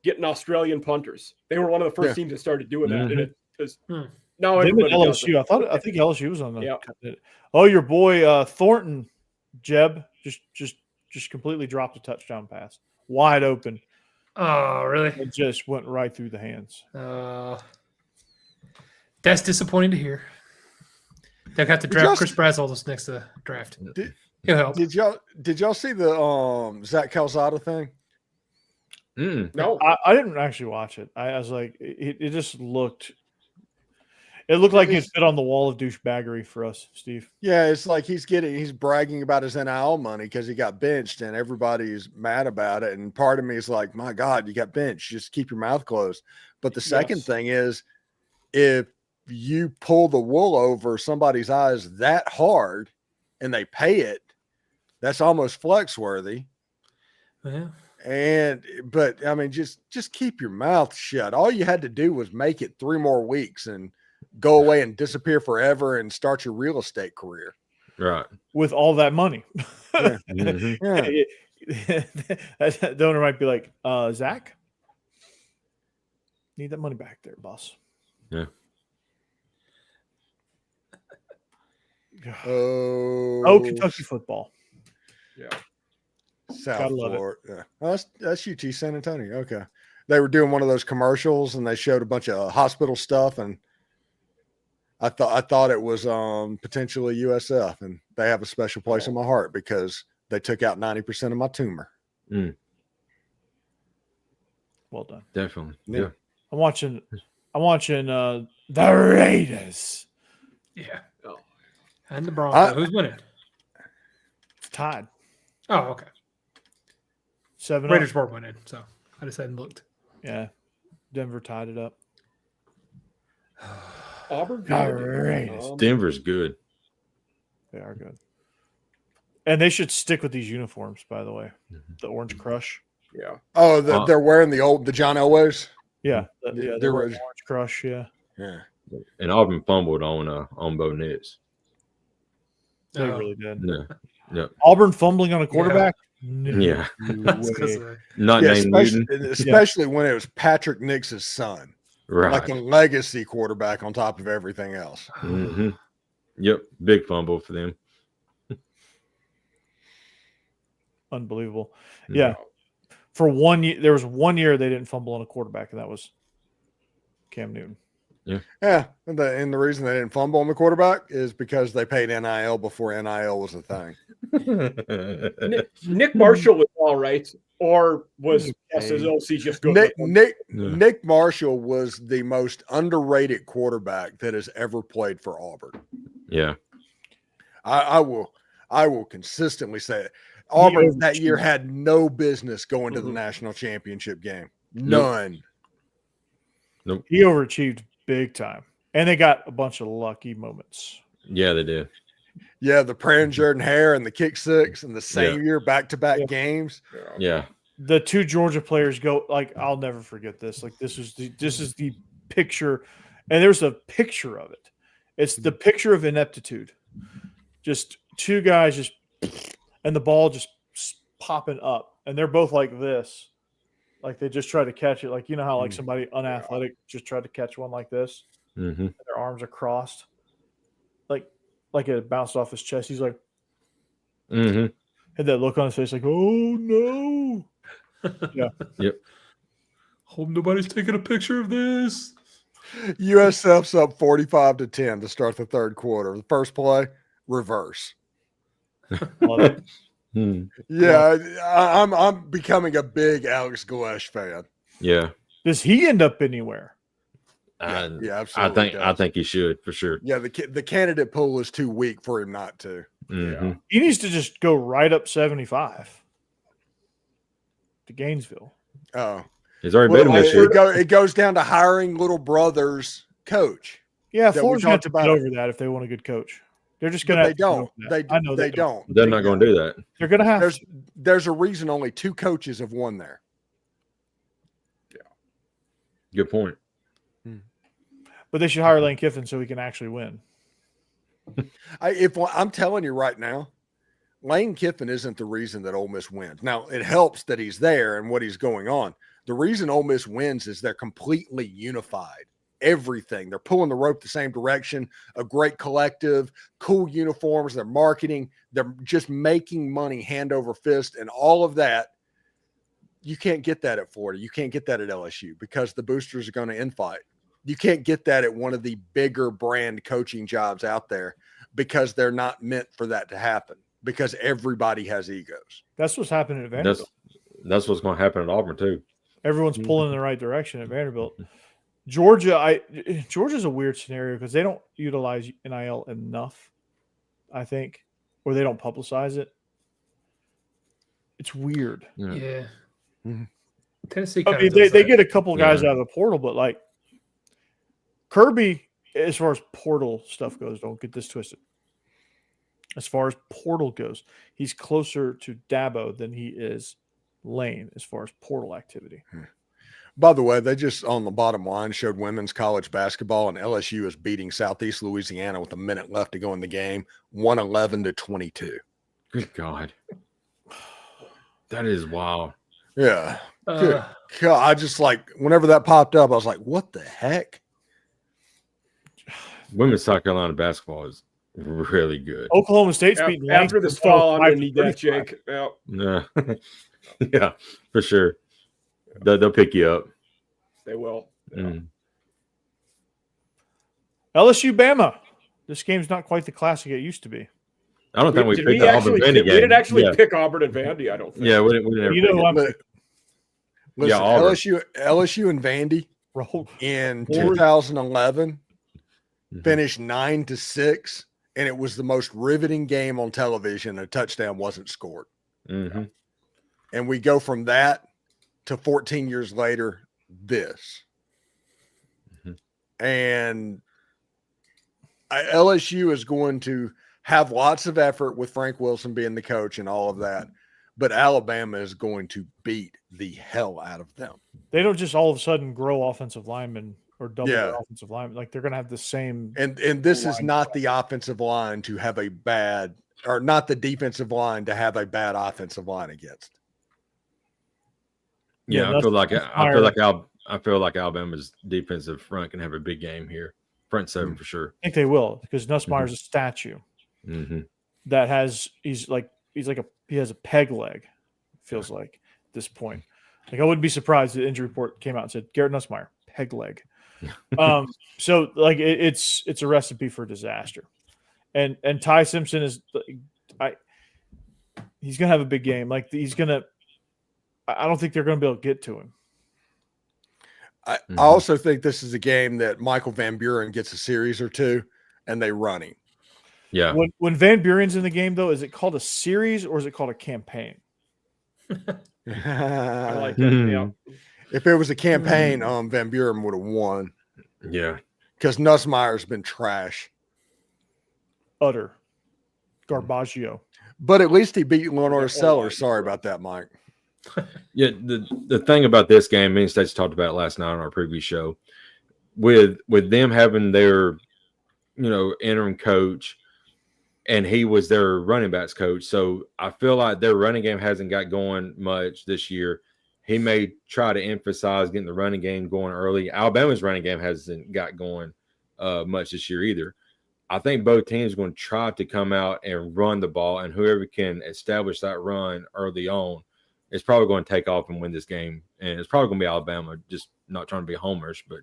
getting Australian punters. They were one of the first Yeah. teams that started doing that. And it is Hmm. now Them everybody and does LSU. it. I think LSU was on the. Yeah. Oh, your boy Thornton Jeb just completely dropped a touchdown pass, wide open. Oh, really? It just went right through the hands. That's disappointing to hear. They'll have to draft Chris Brazzell this next draft. He'll help. Did y'all see the Zach Calzada thing? No, I didn't actually watch it. I was like, it just looked. It looked like it fit on the wall of douchebaggery for us, Steve. Yeah, it's like he's bragging about his NIL money because he got benched and everybody's mad about it. And part of me is like, my God, you got benched. Just keep your mouth closed. But the second thing is, if you pull the wool over somebody's eyes that hard and they pay it, that's almost flex worthy. Yeah. But I mean, just keep your mouth shut. All you had to do was make it 3 more weeks and go away and disappear forever and start your real estate career. Right. With all that money. Yeah. Mhm. Yeah. The owner might be like, Zach, need that money back there, boss. Yeah. Oh, Kentucky football. yeah. South Gotta love it. Florida. Yeah. Oh, that's UT San Antonio. Okay. They were doing one of those commercials and they showed a bunch of hospital stuff, and I thought it was potentially USF, and they have a special place in my heart because they took out 90% of my tumor. Well done. Definitely. Yeah. Yeah. I'm watching the Raiders. Yeah. Oh. And the Broncos. Who's winning? It's tied. Oh, okay. 7-0. Raiders were winning, so I just hadn't looked. Yeah. Denver tied it up. Auburn. Raiders. Denver's good. They are good. And they should stick with these uniforms, by the way. The Orange Crush. Yeah. Oh, they're wearing the John Elways. Yeah. They're They're Orange. Orange Crush, yeah. Yeah. And Auburn fumbled on Bo Nix. They Oh. really did. Yeah. Yeah. Auburn fumbling on a quarterback? No Yeah. That's 'cause way. of Not Yeah, named Newton. especially when it was Patrick Nix's son, Right. like a legacy quarterback on top of everything else. Hmm. Yep. Big fumble for them. Unbelievable. Mhm. Yeah. For 1 year, there was 1 year they didn't fumble on a quarterback, and that was Cam Newton. Yeah, and the reason they didn't fumble on the quarterback is because they paid NIL before NIL was a thing. Nick Marshall was all right, or was SSLC just good? Nick Marshall was the most underrated quarterback that has ever played for Auburn. Yeah. I will consistently say it. Auburn that year had no business going to the national championship game. None. Nope. He overachieved big time. And they got a bunch of lucky moments. Yeah, they did. Yeah, the Pran Jordan Hare and the kick six in the same year, back-to-back games. Yeah. The 2 Georgia players go, like, I'll never forget this. Like, this is the picture, and there's a picture of it. It's the picture of ineptitude. Just 2 guys just, and the ball just popping up, and they're both like this. Like, they just try to catch it. Like, you know how, like, somebody unathletic just tried to catch one like this? Mm-hmm. And their arms are crossed. Like it bounced off his chest. He's like, Mm-hmm. had that look on his face, like, oh, no. Yeah. Yep. Hope nobody's taking a picture of this. USF's up 45-10 to start the third quarter. The first play, reverse. Love it. Yeah, I'm becoming a big Alex Galesh fan. Yeah. Does he end up anywhere? Yeah, absolutely. I think he should for sure. Yeah, the candidate pool is too weak for him not to. Mm-hmm. He needs to just go right up 75 to Gainesville. Oh, He's already beat him this year. it goes down to hiring little brother's coach. Yeah, That we Florida's going talked to about get it. over that if they want a good coach. They're just going But to. they don't. I know They don't. They're not going to do that. They're going to have. There's a reason only 2 coaches have won there. Good point. But they should hire Lane Kiffin so he can actually win. I'm telling you right now, Lane Kiffin isn't the reason that Ole Miss wins. Now, it helps that he's there and what he's going on. The reason Ole Miss wins is they're completely unified. everything. They're pulling the rope the same direction, a great collective, cool uniforms, they're marketing, they're just making money hand over fist, and all of that. You can't get that at Florida. You can't get that at LSU because the boosters are going to infight. You can't get that at one of the bigger brand coaching jobs out there because they're not meant for that to happen because everybody has egos. That's what's happening at Vanderbilt. That's what's going to happen at Auburn too. Everyone's pulling in the right direction at Vanderbilt. Georgia's a weird scenario because they don't utilize NIL enough, I think, or they don't publicize it. It's weird. Yeah. Mm-hmm. Tennessee. I mean, they get a couple guys out of the portal, but like Kirby, as far as portal stuff goes, don't get this twisted. As far as portal goes, he's closer to Dabo than he is Lane as far as portal activity. By the way, they just on the bottom line showed women's college basketball, and LSU is beating Southeast Louisiana with a minute left to go in the game, 111-22. Good God. That is wild. Yeah. Good God. I just like, whenever that popped up, I was like, what the heck? Women's South Carolina basketball is really good. Oklahoma State's beating After this fall, I'm going to need that, Jake. Yeah. Yeah. Yeah, for sure. They'll pick you up. They will. Yeah. Mm. LSU Bama. This game's not quite the classic it used to be. I don't think we Did picked we the Auburn actually Vandy pick, game. we didn't actually Yeah. pick Auburn and Vandy, I don't think. Yeah, we didn't You know who I'm Listen, Auburn. LSU and Vandy roll. in Forward. 2011 Mhm. finished 9-6, and it was the most riveting game on television. A touchdown wasn't scored. Mhm. And we go from that to 14 years later, this. Mhm. And LSU is going to have lots of effort with Frank Wilson being the coach and all of that. But Alabama is going to beat the hell out of them. They don't just all of a sudden grow offensive linemen or double Yeah. their offensive linemen. Like they're going to have the same. And this is line. not the offensive line to have a bad, or not the defensive line to have a bad offensive line against. Yeah, Yeah, I feel like Nussmeier- I feel like Alabama's defensive front can have a big game here. Front seven for sure. I think they will because Nussmeier's a statue Mm-hmm. that has he has a peg leg. Feels like at this point. Like I wouldn't be surprised if the injury report came out and said Garrett Nussmeier peg leg. So like it's a recipe for disaster. And Ty Simpson is he's gonna have a big game. Like I don't think they're gonna be able to get to him. I also think this is a game that Michael Van Buren gets a series or two, and they run him. Yeah. When Van Buren's in the game, though, is it called a series or is it called a campaign? I like it. Mhm. Yeah. If it was a campaign, Van Buren would have won Yeah. because Nussmeier's been trash. Utter garbaggio. But at least he beat Lenore Yeah, Sellers. Sorry about that, Mike. Yeah, the thing about this game, me and States talked about it last night on our previous show, with them having their, interim coach, and he was their running backs coach. So I feel like their running game hasn't got going much this year. He may try to emphasize getting the running game going early. Alabama's running game hasn't got going much this year either. I think both teams are going to try to come out and run the ball, and whoever can establish that run early on is probably going to take off and win this game. And it's probably going to be Alabama, just not trying to be homers, but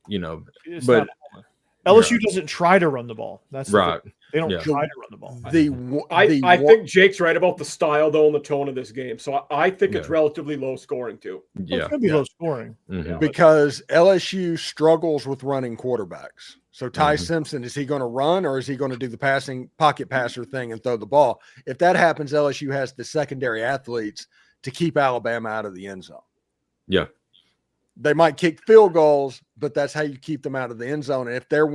It's but not Homer. LSU doesn't try to run the ball. That's the right. thing. They don't Yeah. try to run the ball. I think Jake's right about the style, though, and the tone of this game. So I think it's Yeah. relatively low scoring, too. Well, Yeah. it's going to be low scoring. Mhm. because LSU struggles with running quarterbacks. So Ty Mhm. Simpson, is he going to run or is he going to do the passing pocket passer thing and throw the ball? If that happens, LSU has the secondary athletes to keep Alabama out of the end zone. Yeah. They might kick field goals, but that's how you keep them out of the end zone. And if they're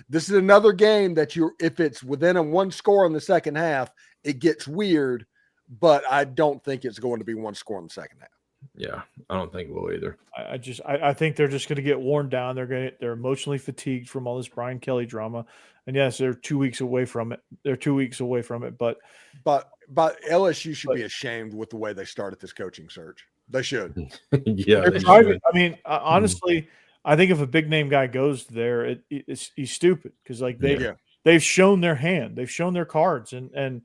this is another game that if it's within a one score in the second half, it gets weird, but I don't think it's going to be one score in the second half. Yeah. I don't think we'll either. I think they're just going to get worn down. They're emotionally fatigued from all this Brian Kelly drama. And yes, they're 2 weeks away from it. But But LSU should be ashamed with the way they started this coaching search. They should. Yeah. they're they private. should. I mean, honestly, I think if a big name guy goes there, he's stupid because like Yeah. they've shown their hand, they've shown their cards, and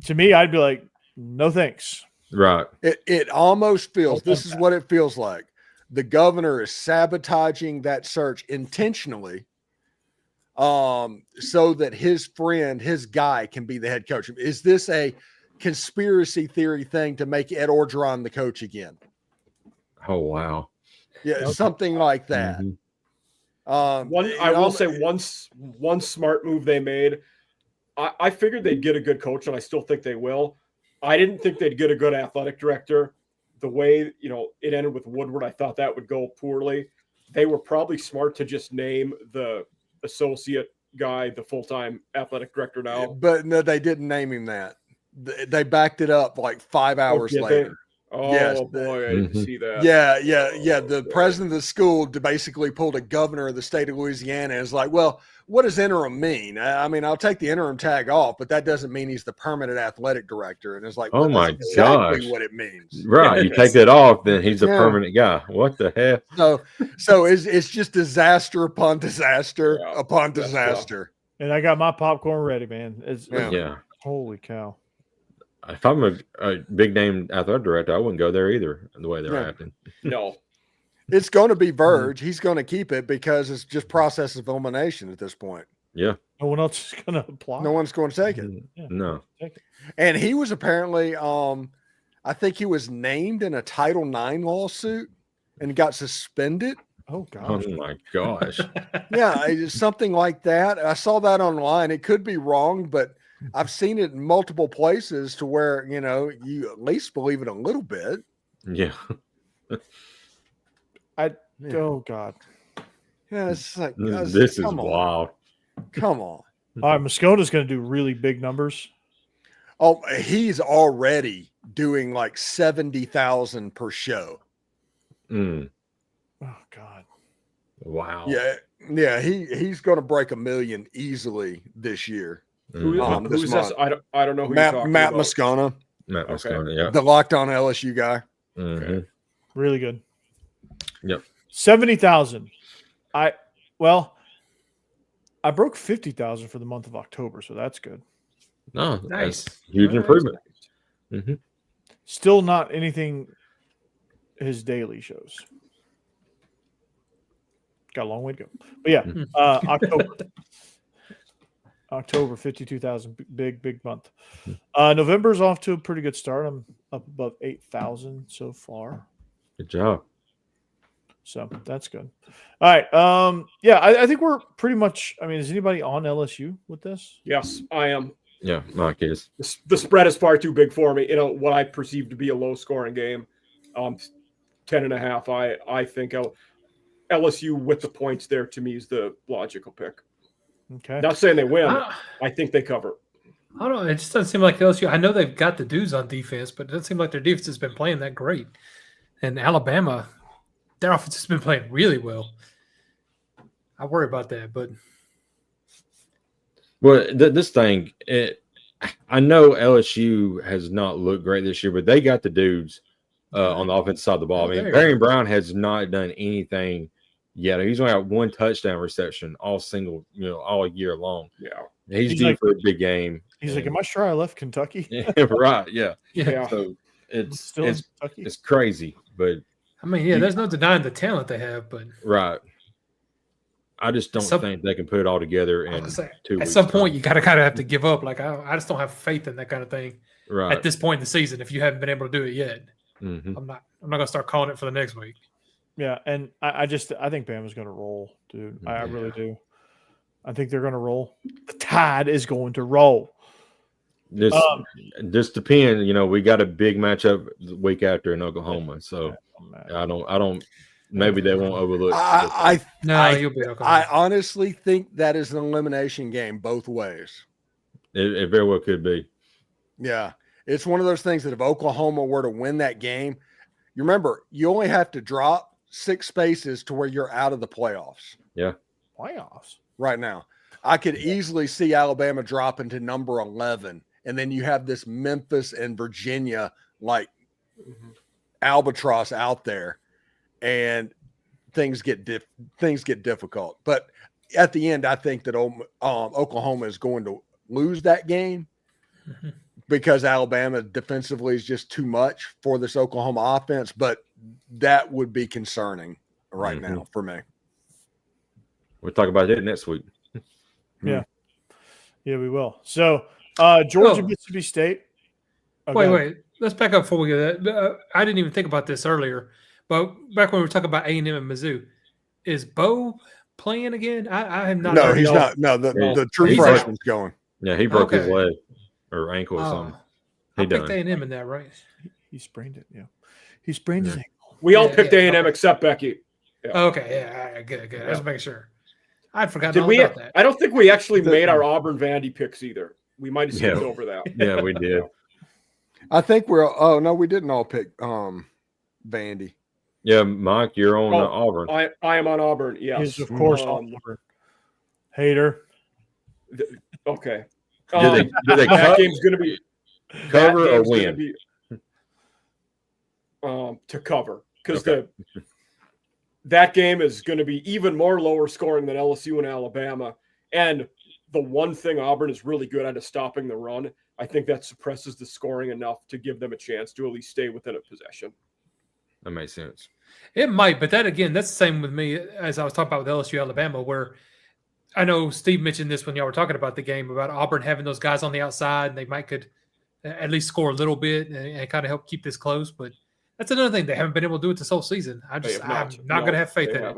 to me, I'd be like, no thanks. Right. It almost feels, Don't this is what it feels like. The governor is sabotaging that search intentionally so that his friend, his guy can be the head coach. Is this a conspiracy theory thing to make Ed Orgeron the coach again? Oh wow. Yeah, Okay. something like that. Mhm. I will say one smart move they made. I figured they'd get a good coach, and I still think they will. I didn't think they'd get a good athletic director. The way it ended with Woodward, I thought that would go poorly. They were probably smart to just name the associate guy the full-time athletic director now. But no, they didn't name him that. They backed it up like 5 hours did they? later. Oh Yes, boy, I didn't Mhm. see that. Yeah. The president of the school basically pulled a governor of the state of Louisiana and is like, well, what does interim mean? I mean, I'll take the interim tag off, but that doesn't mean he's the permanent athletic director. And it's like, Oh well, my that's exactly gosh. what it means. Right. You take that off, then he's a Yeah. permanent guy. What the hell? So it's just disaster upon disaster Yeah, upon that's disaster. And I got my popcorn ready, man. Yeah. Yeah. Holy cow. If I'm a big name athletic director, I wouldn't go there either. The way they're Yeah. acting. No. It's going to be Verge. He's going to keep it because it's just process of elimination at this point. Yeah. No one else is going to apply. No one's going to take it. Yeah. No. Take it. And he was apparently, I think he was named in a Title IX lawsuit and got suspended. Oh, Oh gosh. my gosh. Yeah, it's something like that. I saw that online. It could be wrong, but I've seen it in multiple places to where, you at least believe it a little bit. Yeah. Yeah. Oh, God. Yeah, it's like, This is come on. wild. Come on. All right, Moscona's going to do really big numbers. Oh, he's already doing like 70,000 per show. Mm. Oh, God. Wow. Yeah, he's going to break 1 million easily this year. Mhm. this Who's this? month. I don't know who Matt you're talking Matt about. Moscona, Matt Okay. Moscona, yeah. the Locked On LSU guy. Mhm. Really good. Yep. 70,000. I broke 50,000 for the month of October, so that's good. No, Nice. that's huge Nice. improvement. Mhm. Still not anything his daily shows. Got a long way to go. But yeah, Hmm. October 52,000, big month. Hmm. November's off to a pretty good start. I'm up above 8,000 so far. Good job. So that's good. All right. Yeah, I think we're pretty much. I mean, is anybody on LSU with this? Yes, I am. Yeah, Mike is. The spread is far too big for me. What I perceive to be a low scoring game. 10.5. I think LSU with the points there to me is the logical pick. Okay. Not saying they win. I I think they cover. don't know. It just doesn't seem like LSU. I know they've got the dudes on defense, but it doesn't seem like their defense has been playing that great. And Alabama, their offense has been playing really well. I worry about that, but Well, this thing, I know LSU has not looked great this year, but they got the dudes on the offensive side of the ball. Oh, I mean, there you go. Barry Brown has not done anything yet. He's only got 1 touchdown reception all year long. Yeah. He's He's due like- for a big game. He's like, And- "Am I sure I left Kentucky? right, yeah. Yeah. So I'm it's still in it's Kentucky." it's crazy, but I mean, yeah, there's no denying the talent they have, but right. I just don't Some- think they can put it all together I in was gonna say, 2 at weeks. some point you gotta kind of have to give up. Like I just don't have faith in that kind of thing right? at this point in the season. If you haven't been able to do it yet, Mhm. I'm not gonna start calling it for the next week. Yeah, and I think Bama's going to roll, dude. I really do. I think they're going to roll. The Tide is going to roll. This depends. We got a big matchup the week after in Oklahoma, so I don't. Maybe they won't overlook. No, you'll be okay. I honestly think that is an elimination game both ways. It very well could be. Yeah. It's one of those things that if Oklahoma were to win that game, you remember, you only have to drop 6 spaces to where you're out of the playoffs Playoffs. right now. I could easily see Alabama dropping to number 11, and then you have this Memphis and Virginia like albatross out there. And things get difficult. But at the end, I think that Oklahoma is going to lose that game because Alabama defensively is just too much for this Oklahoma offense. But that would be concerning right now for me. We'll talk about it next week. Yeah, we will. So Georgia, Mississippi State. Okay. Wait. Let's back up before we get that. I didn't even think about this earlier, but back when we were talking about A&M and Mizzou, is Bo playing again? I have not. No, heard he's y'all- not. No, the true He's freshman's going. Yeah, he broke his Okay. leg or ankle or Oh, something. I He picked done. A&M in that, right? He sprained it. Yeah, he sprained his ankle. We all Yeah, picked yeah, A&M okay. except Becky. Okay, yeah, all right, good. I was making sure. I'd forgotten Did all we? about that. I don't think we actually made our Auburn Vandy picks either. We might have skipped Yeah. over that. Yeah, we did. I think we're. Oh no, we didn't all pick Vandy. Yeah, Mike, you're on Oh, Auburn. I am on Auburn. Yes, He's of course Um, Auburn. Hater. Okay. Did they That game's going to be cover that or game's gonna win? be, to cover because Okay. that game is going to be even more lower scoring than LSU and Alabama. And the one thing Auburn is really good at is stopping the run. I think that suppresses the scoring enough to give them a chance to at least stay within a possession. That makes sense. It might, but that again, that's the same with me as I was talking about with LSU Alabama, where I know Steve mentioned this when y'all were talking about the game about Auburn having those guys on the outside, and they might could at least score a little bit and kind of help keep this close. But that's another thing, they haven't been able to do it this whole season. I'm not going to have faith in it.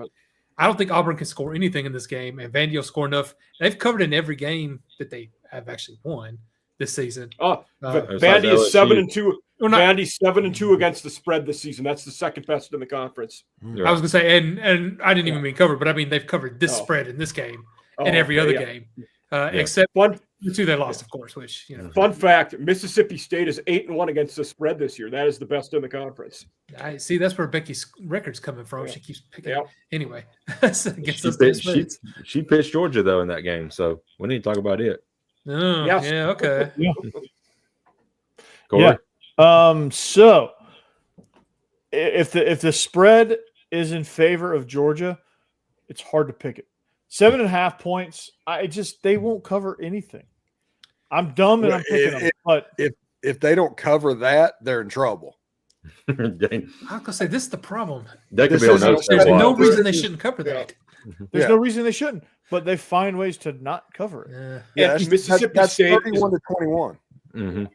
I don't think Auburn can score anything in this game, and Vandy will score enough. They've covered in every game that they have actually won this season. Vandy is 7-2. Well, not- Vandy's 7-2 against the spread this season. That's the second best in the conference. I was going to say, and I didn't even mean covered, but I mean they've covered this spread in this game and every other game, except the two they lost, of course. Which Fun fact: Mississippi State is 8-1 against the spread this year. That is the best in the conference. I see. That's where Becky's record's coming from. Yeah. She keeps picking. Yeah. Anyway, against those She pitched Georgia though in that game, so we need to talk about it. Oh, Yes. yeah. Okay. Corey? Yeah. So if the spread is in favor of Georgia, it's hard to pick it. 7.5 points. They won't cover anything. I'm dumb and I'm picking them, but if they don't cover that, they're in trouble. Dang. I was gonna say this is the problem. That could This be on is- those There's two no blocks. reason they shouldn't cover that. there's Yeah. no reason they shouldn't. But they find ways to not cover it. Yeah. Yeah, And that's, Mississippi that's State is- 31-21. Mhm.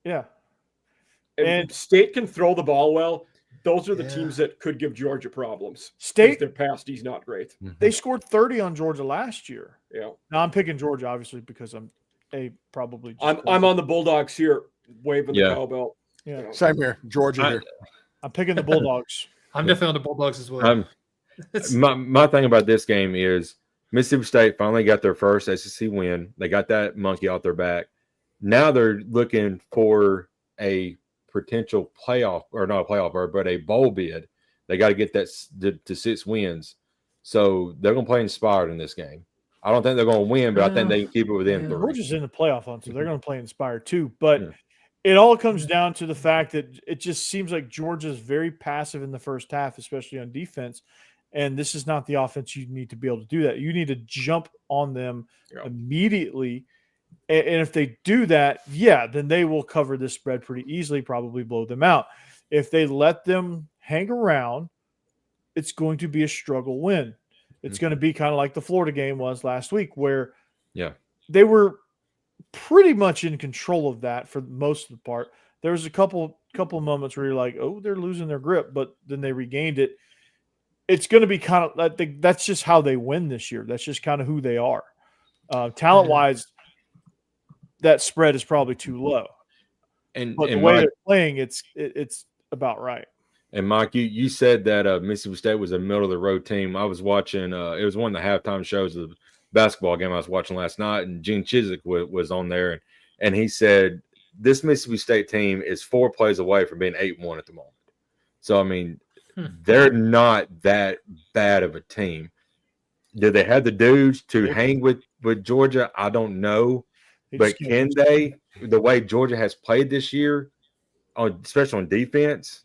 Yeah. And State can throw the ball well. Those are the Yeah. teams that could give Georgia problems. State, Their pasty's not great. they scored 30 on Georgia last year. Yeah, Now I'm picking Georgia, obviously, because I'm probably. Just I'm on the Bulldogs here, waving Yeah. the cowbell. Yeah, Same here. Georgia here. I'm picking the Bulldogs. I'm definitely on the Bulldogs as well. It's- My thing about this game is Mississippi State finally got their first SEC win. They got that monkey off their back. Now they're looking for a potential playoff, or not a playoff, but a bowl bid. They got to get that to 6 wins. So they're going to play inspired in this game. I don't think they're going to win, but I think they can keep it within Yeah. 3. Georgia's in the playoff hunt, so they're going to play inspired too. But Yeah. it all comes down to the fact that it just seems like Georgia's very passive in the first half, especially on defense. And this is not the offense you need to be able to do that. You need to jump on them immediately. And if they do that, then they will cover this spread pretty easily, probably blow them out. If they let them hang around, it's going to be a struggle win. It's going to be kind of like the Florida game was last week, where they were pretty much in control of that for most of the part. There was a couple moments where you're like, oh, they're losing their grip, but then they regained it. It's going to be kind of, I think that's just how they win this year. That's just kind of who they are. Talent-wise, that spread is probably too low. And But the and way Mike, they're playing, it's about right. you said that Mississippi State was a middle of the road team. I was watching. It was one of the halftime shows of the basketball game I was watching last night, and Gene Chizik was on there, and he said this Mississippi State team is 4 plays away from being 8-1 at the moment. So I mean, they're not that bad of a team. Do they have the dudes to hang with Georgia? I don't know. But can they? The way Georgia has played this year, especially on defense,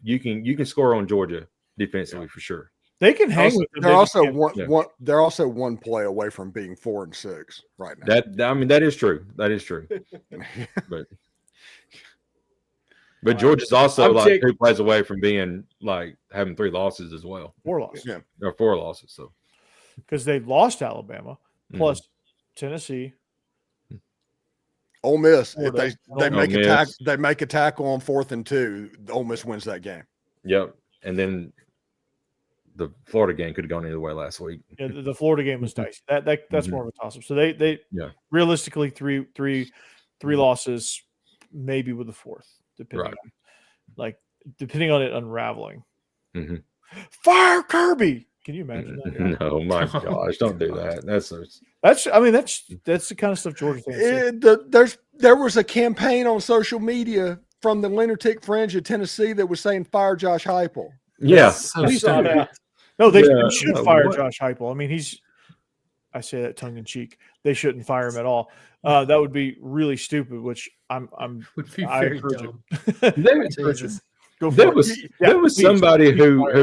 you can score on Georgia defensively for sure. They can hang with them. They're They just also can't- they're also one play away from being 4-6 right now. That is true. That is true. But George is also I'm like 2 plays away from being like having 3 losses as well, 4 losses. Yeah. or 4 losses. So Because they've lost Alabama Mhm. plus Tennessee. Ole Miss, if Florida. they Ole make a Miss. they make a tackle on 4th and 2, Ole Miss wins that game. Yep. And then the Florida game could have gone either way last week. Yeah, the Florida game was dicey. That's Mhm. more of a toss up. So they Yeah. realistically three losses, maybe with the 4th, Right. depending on it unraveling. Mhm. Fire Kirby! Can you imagine that? No, my gosh, don't do that. That's That's the kind of stuff Georgia fans say. There was a campaign on social media from the Lunatic Fringe of Tennessee that was saying fire Josh Heupel. yeah. So I saw stupid. that. No, they Yeah, should no, fire what? Josh Heupel. I mean, I say that tongue in cheek. They shouldn't fire him at all. That would be really stupid. Which I'm Would be I very encourage dumb. There, Jesus. go for there it. was Yeah, there was please, somebody please who fire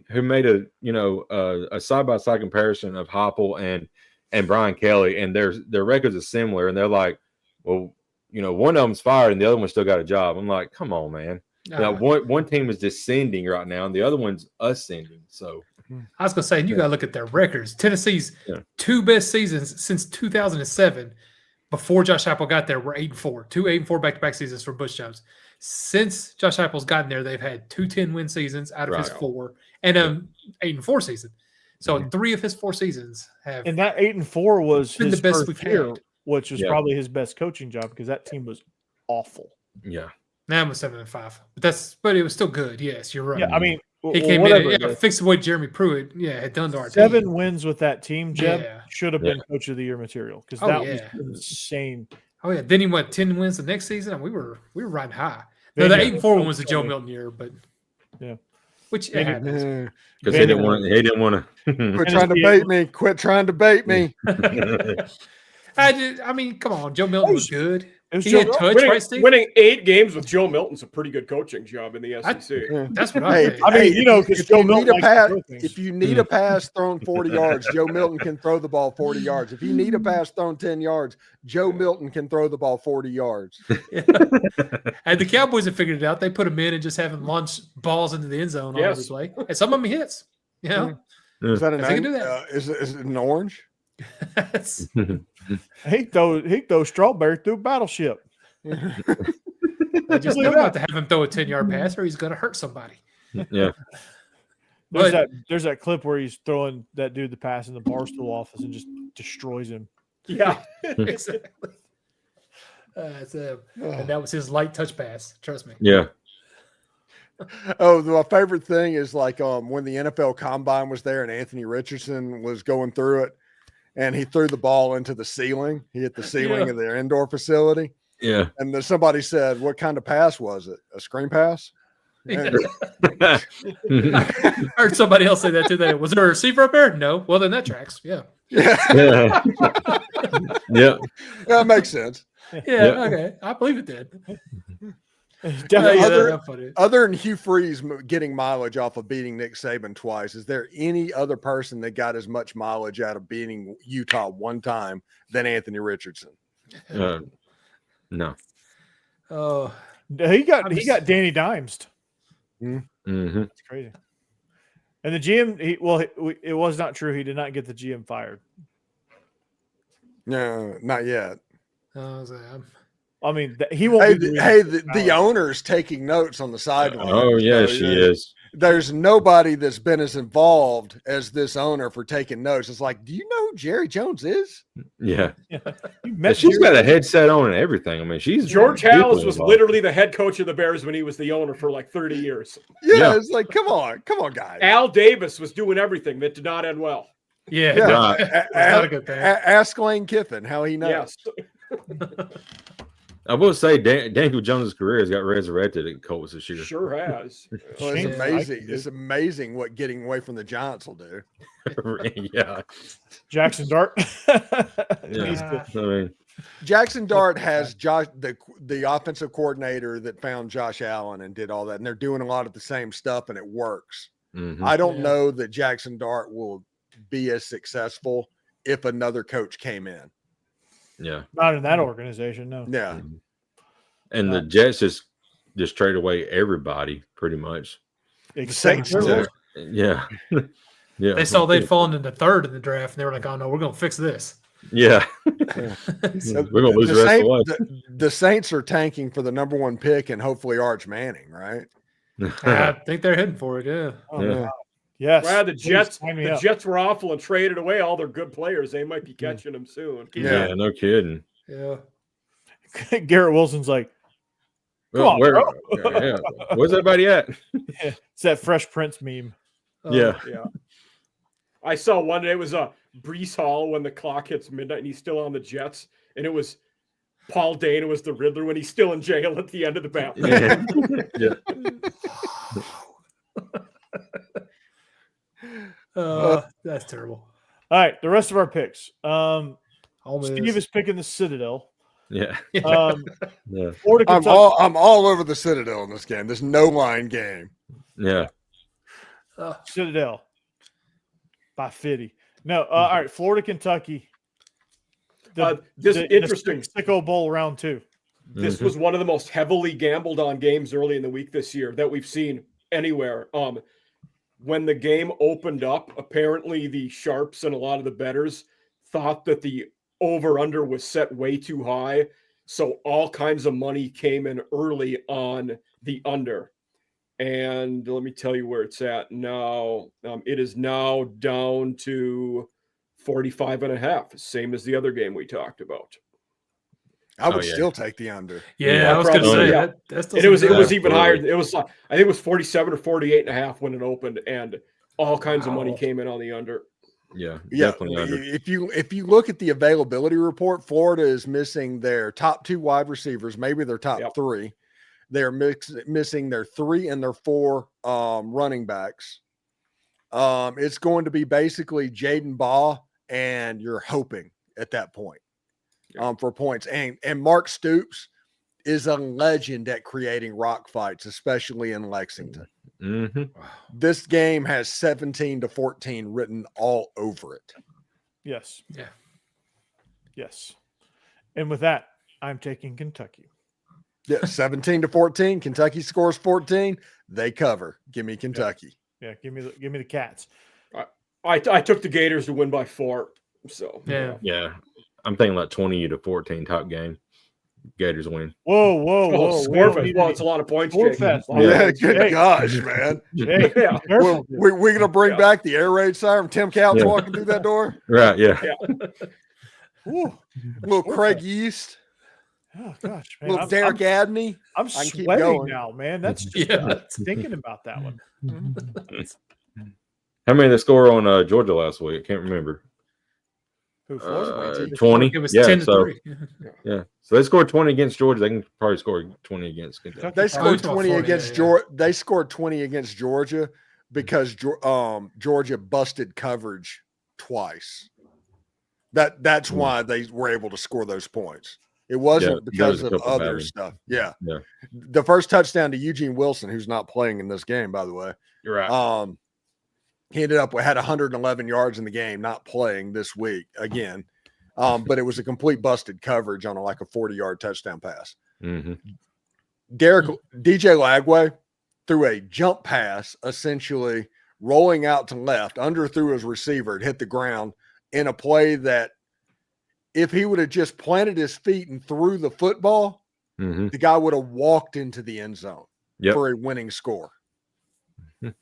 who made a side by side comparison of Heupel and Brian Kelly, and their records are similar, and they're like, well, one of them's fired and the other one still got a job. I'm like, come on, man. Now, one team is descending right now, and the other one's ascending. So I was gonna say, and you gotta look at their records. Tennessee's Yeah. 2 best seasons since 2007, before Josh Heupel got there, were 8-4. 2 8-4 back-to-back seasons for Bush Jones. Since Josh Heupel's gotten there, they've had 2 10-win seasons out of his Right. 4, and 8-4 season. So 3 of his 4 seasons have And that 8-4 was been his the best first we've year, had. which was Yeah. probably his best coaching job because that team was awful. yeah, Now I'm 7-5, but it was still good. Yes, you're right. Yeah, I mean, he came in, fixed what Jeremy Pruitt, had done to our 7 team. wins with that team, Jeb, Yeah. should have been coach of the year material because Oh, that yeah. was insane. Oh yeah, then he went 10 wins the next season, and we were riding high. No, the Yeah. 8-4 one was the Joe Milton year, but Yeah. which it Maybe- happens. because he didn't want to. Quit trying to bait me. Quit trying to bait me. I mean, come on, Joe Milton was good. It was He Joe had Milton. touch, right, Steve? Winning 8 games with Joe Milton's a pretty good coaching job in the SEC. That's what I think. I mean, because Joe Milton likes to throw things. if you need a pass thrown 40 yards, Joe Milton can throw the ball 40 yards. If you need a pass thrown 10 yards, Joe Milton can throw the ball 40 yards. And the Cowboys have figured it out. They put him in and just have him launch balls into the end zone all Yes. over his way. And some of them he hits. You know, Is that an If he can do that. Is it an orange? That's- He throws strawberry through Battleship. I just know not to have him throw a 10-yard pass or he's going to hurt somebody. Yeah, There's that clip where he's throwing that dude the pass in the Barstool office and just destroys him. Yeah. Exactly. And that was his light touch pass. Trust me. yeah. Oh, my favorite thing is like when the NFL Combine was there and Anthony Richardson was going through it, and he threw the ball into the ceiling. He hit the ceiling Yeah. of their indoor facility, Yeah. and then somebody said, "What kind of pass was it? A screen pass?" And- I heard somebody else say that today. Was there a receiver up there? No. Well, then that tracks. Yeah. yeah, Yeah. Yeah. that makes sense. Yeah. Okay. I believe it did. Definitely. That's funny. Other than Hugh Freeze getting mileage off of beating Nick Saban twice, is there any other person that got as much mileage out of beating Utah one time than Anthony Richardson? No. Oh, He got Danny Dimesed. Mm-hmm. It's crazy. And the GM, it was not true. He did not get the GM fired. No, not yet. I mean, he won't. Hey, be the reason the owner's taking notes on the sideline. Oh yeah, So, she is. There's nobody that's been as involved as this owner for taking notes. It's like, do you know who Jerry Jones is? Yeah. You And met she's Jerry- got a headset on and everything. I mean, she's George deeply Halas was involved. literally the head coach of the Bears when he was the owner for like 30 years. Yeah, Yeah. it's like, come on, guys. Al Davis was doing everything that did not end well. yeah. Yeah. Right. That's not a good thing. Ask Lane Kiffin how he knows. Yes, I will say Daniel Jones' career has got resurrected at Colts this year. sure has. Well, it's Yeah. amazing. I- It's amazing what getting away from the Giants will do. Yeah. Jackson Dart. Yeah. He's good. I mean, Jackson Dart has Josh, the offensive coordinator that found Josh Allen and did all that, and they're doing a lot of the same stuff, and it works. Mhm. I don't Yeah. know that Jackson Dart will be as successful if another coach came in. Yeah. Not in that organization, no. Yeah. Mhm. And the Jets just trade away everybody pretty much. The Except Saints Garrett too. Wilson. Yeah. Yeah. They saw they'd fallen into third in the draft, and they were like, "Oh no, we're gonna fix this." Yeah. So We're gonna lose the rest of the way. the Saints are tanking for the number 1 pick and hopefully Arch Manning, right? I think they're heading for it. Yeah. Oh, Yeah. God. Yes. Well, the Please Jets, sign me the up. Jets were awful and traded away all their good players. They might be catching them soon. Yeah. Yeah, no kidding. Yeah. Garrett Wilson's like, Come Well, on, where, bro. yeah. Where's everybody at? it's that Fresh Prince meme. Yeah. Yeah. I saw one day it was Brees Hall when the clock hits midnight and he's still on the Jets. And it was Paul Dana was the Riddler when he's still in jail at the end of the bathroom. Yeah. That's terrible. All right, the rest of our picks. Ole Steve Miss. is picking the Citadel. Yeah. Um, Yeah. Florida, I'm Kentucky. I'm all over the Citadel in this game. This no line game. Yeah. Citadel by 50. No, all right, Florida, Kentucky. This interesting. Sicko Bowl round 2. This Mhm. was one of the most heavily gambled on games early in the week this year that we've seen anywhere. When the game opened up, apparently the sharps and a lot of the bettors thought that the over-under was set way too high. So all kinds of money came in early on the under. And let me tell you where it's at now. It is now down to 45.5, same as the other game we talked about. I would yeah. still take the under. Yeah, Yeah, I was gonna probably, say yeah. that's And it was Absolutely. even higher. It was I think it was 47 or 48.5 when it opened, and all kinds of money Wow. came in on the under. Yeah. Yeah, Definitely under. if you look at the availability report, Florida is missing their top 2 wide receivers, maybe their top Yep. 3. They're missing their 3 and their 4 running backs. It's going to be basically Jaden Baugh, and you're hoping at that point for points. And Mark Stoops is a legend at creating rock fights, especially in Lexington. Mm-hmm. This game has 17-14 written all over it. Yes. Yeah. Yes. And with that, I'm taking Kentucky. Yeah, 17-14. Kentucky scores 14. They cover. Give me Kentucky. Yeah, give me the Cats. I took the Gators to win by 4. So Yeah. Yeah. I'm thinking like 20-14 top game. Gators win. Whoa, whoa, Oh, whoa. score fest. Well, it's a lot of points. Score Jake. fest. A lot of Yeah, points. good Hey. gosh, man. Hey, Yeah. careful. We're going to bring Yeah. back the air raid siren. Tim Couch Yeah. walking through that door. Right. Yeah. Ooh. Little Score Craig fest. Yeast. Oh gosh, man. Little I'm, Derek Abney. I'm I can keep sweating going. now, man. That's just Yeah. thinking about that one. How many they score on Georgia last week? I can't remember. Who Florida? 20. It was Yeah. 10-3. Yeah. So they scored 20 against Georgia. They can probably score 20 against Kentucky. They scored talking 20 about 40, against yeah. Georgia. They scored 20 against Georgia because Georgia busted coverage twice. That's why they were able to score those points. It wasn't Yeah, because there was a of couple other bad stuff. Yeah. Yeah. The first touchdown to Eugene Wilson, who's not playing in this game, by the way. You're right. He ended up had 111 yards in the game, not playing this week again. But it was a complete busted coverage on like a 40-yard touchdown pass. Mm-hmm. DJ Lagway threw a jump pass, essentially rolling out to left, underthrew his receiver, it hit the ground in a play that if he would have just planted his feet and threw the football, Mm-hmm. the guy would have walked into the end zone Yep. for a winning score. Mhm.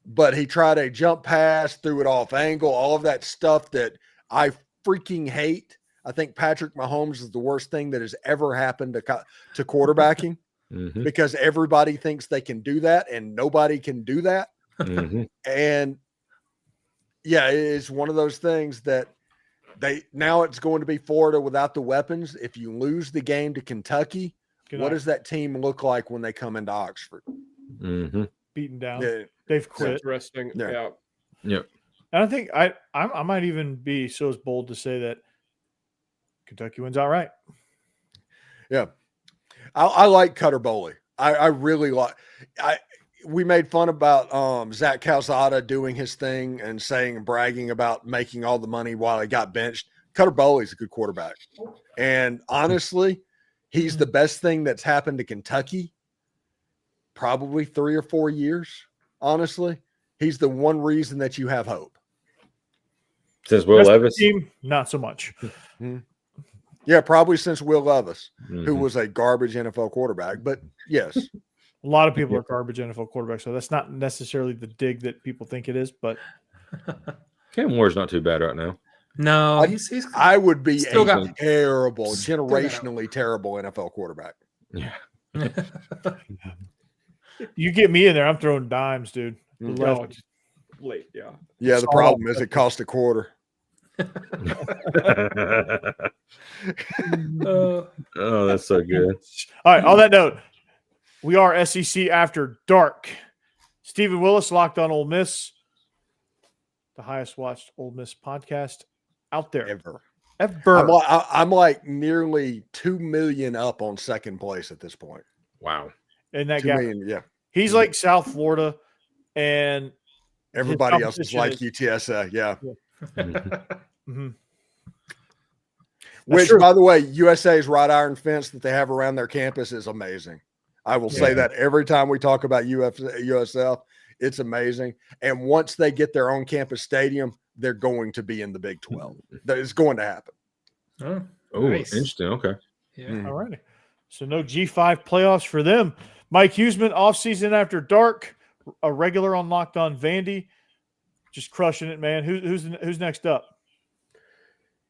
But he tried a jump pass, threw it off angle, all of that stuff that I freaking hate. I think Patrick Mahomes is the worst thing that has ever happened to quarterbacking Mm-hmm. because everybody thinks they can do that and nobody can do that. Mm-hmm. And yeah, it's one of those things that now it's going to be Florida without the weapons. If you lose the game to Kentucky, what does that team look like when they come into Oxford? Mm-hmm. beaten down? Yeah, They've quit. Interesting. Yeah. Yeah. Yep. And I think I might even be so bold to say that Kentucky wins outright. yeah. I like Cutter Boley. I really like. we made fun about Zach Calzada doing his thing and bragging about making all the money while he got benched. Cutter Bowley's a good quarterback. And honestly, he's the best thing that's happened to Kentucky probably 3 or 4 years. Honestly, he's the one reason that you have hope. Since Will Rest of the Levis. team, not so much. Yeah, probably since Will Levis, who Mhm. was a garbage NFL quarterback. But yes, A lot of people are garbage NFL quarterbacks, so that's not necessarily the dig that people think it is. But Cam Ward's not too bad right now. No, he's I would be Still a got- terrible, still got hope. generationally terrible NFL quarterback. Yeah. you get me in there, I'm throwing dimes, dude. The Mm. left- No, just late. Yeah. Yeah, the Saw problem that. is it cost a quarter. Oh, that's so good. All right. On that note, we are SEC After Dark. Stephen Willis, Locked on Ole Miss, the highest watched Ole Miss podcast out there Ever. ever. I'm like nearly 2 million up on second place at this point. Wow. In that 2 gap, million, yeah. he's like South Florida, and Everybody else is competition like is- UTSA, yeah. mhm. Which, true. by the way, USA's wrought iron fence that they have around their campus is amazing. I will say Yeah. that every time we talk about USF, it's amazing. And once they get their own campus stadium, they're going to be in the Big 12. That is going to happen. Oh, Oh, Nice. interesting. Okay. yeah. Mm. All righty. So no G5 playoffs for them. Mike Huseman, offseason After Dark, a regular on Locked on Vandy, just crushing it, man. Who's next up?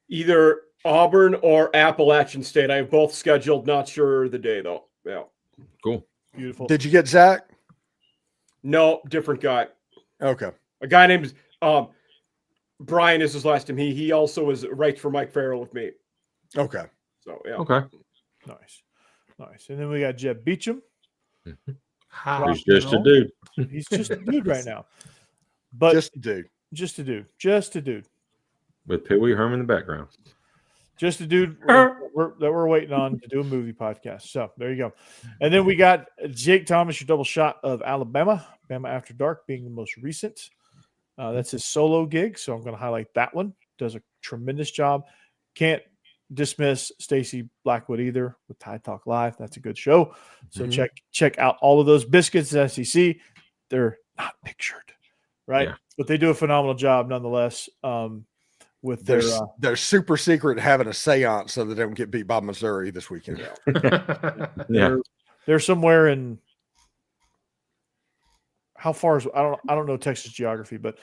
Either Auburn or Appalachian State. I have both scheduled. Not sure the day though. Yeah. Cool. Beautiful. Did you get Zach? No, different guy. Okay. A guy named Brian is his last name. He also is writes for Mike Farrell with me. Okay. So yeah. Okay. Nice. And then we got Jeb Beecham. Hot He's just a roll. dude. He's just a dude right now. But Just a dude. just a dude. Just a dude. With Pee Wee Herman in the background. Just a dude that we're waiting on to do a movie podcast. So there you go. And then we got Jake Thomas, your double shot of Alabama. Bama After Dark being the most recent. That's his solo gig. So I'm going to highlight that one. Does a tremendous job. Can't dismiss Stacy Blackwood either with Tide Talk Live. That's a good show. So Mhm. check out all of those biscuits at SEC. They're not pictured, right? Yeah. But they do a phenomenal job nonetheless. With their They're super secret having a seance so that they don't get beat by Missouri this weekend. Yeah. they're somewhere in how far is I don't know Texas geography, but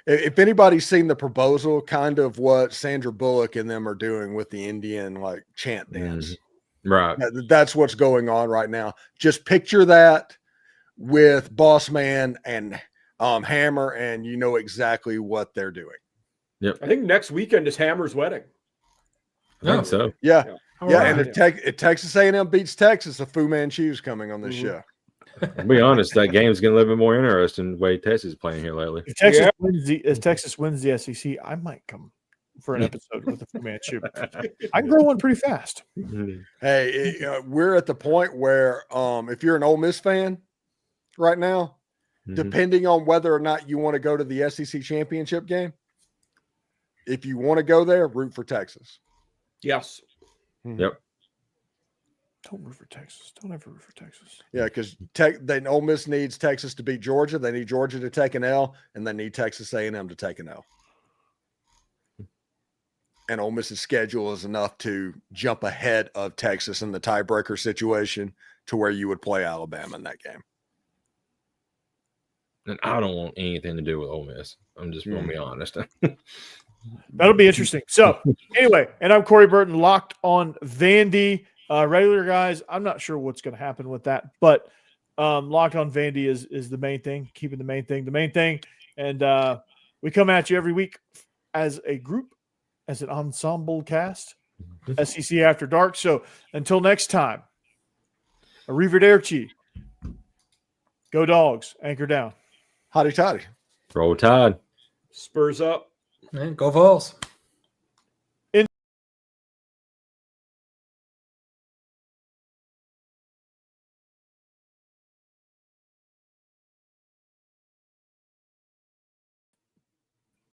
If anybody's seen the proposal, kind of what Sandra Bullock and them are doing with the Indian like chant dance. Right. That's what's going on right now. Just picture that with Boss Man and Hammer, and you know exactly what they're doing. I think next weekend is Hammer's wedding. I think so. Yeah, All yeah. right. And if Texas A&M beats Texas, a Fu Manchu's coming on this Mhm. show. I'll be honest, that game's getting a little bit more interesting the way Texas is playing here lately. if Texas Yeah. wins the SEC, I might come for an episode with the Fu Manchu. I can grow one pretty fast. Hey, we're at the point where if you're an Ole Miss fan right now, Mhm. depending on whether or not you want to go to the SEC championship game, if you want to go there, root for Texas. Yes. Yep. Don't root for Texas. Don't ever root for Texas. Yeah, because Ole Miss needs Texas to beat Georgia. They need Georgia to take an L, and they need Texas A&M to take an L. And Ole Miss's schedule is enough to jump ahead of Texas in the tiebreaker situation to where you would play Alabama in that game. And I don't want anything to do with Ole Miss. I'm just going to be honest. That'll be interesting. So anyway, and I'm Corey Burton, Locked on Vandy. Regular guys, I'm not sure what's going to happen with that, but Locked on Vandy is the main thing, keeping the main thing. And we come at you every week as a group, as an ensemble cast, SEC After Dark. So until next time, arrivederci. Go Dogs, anchor down. Hotty toddy. Roll Tide. Spurs up. Man, go Vols.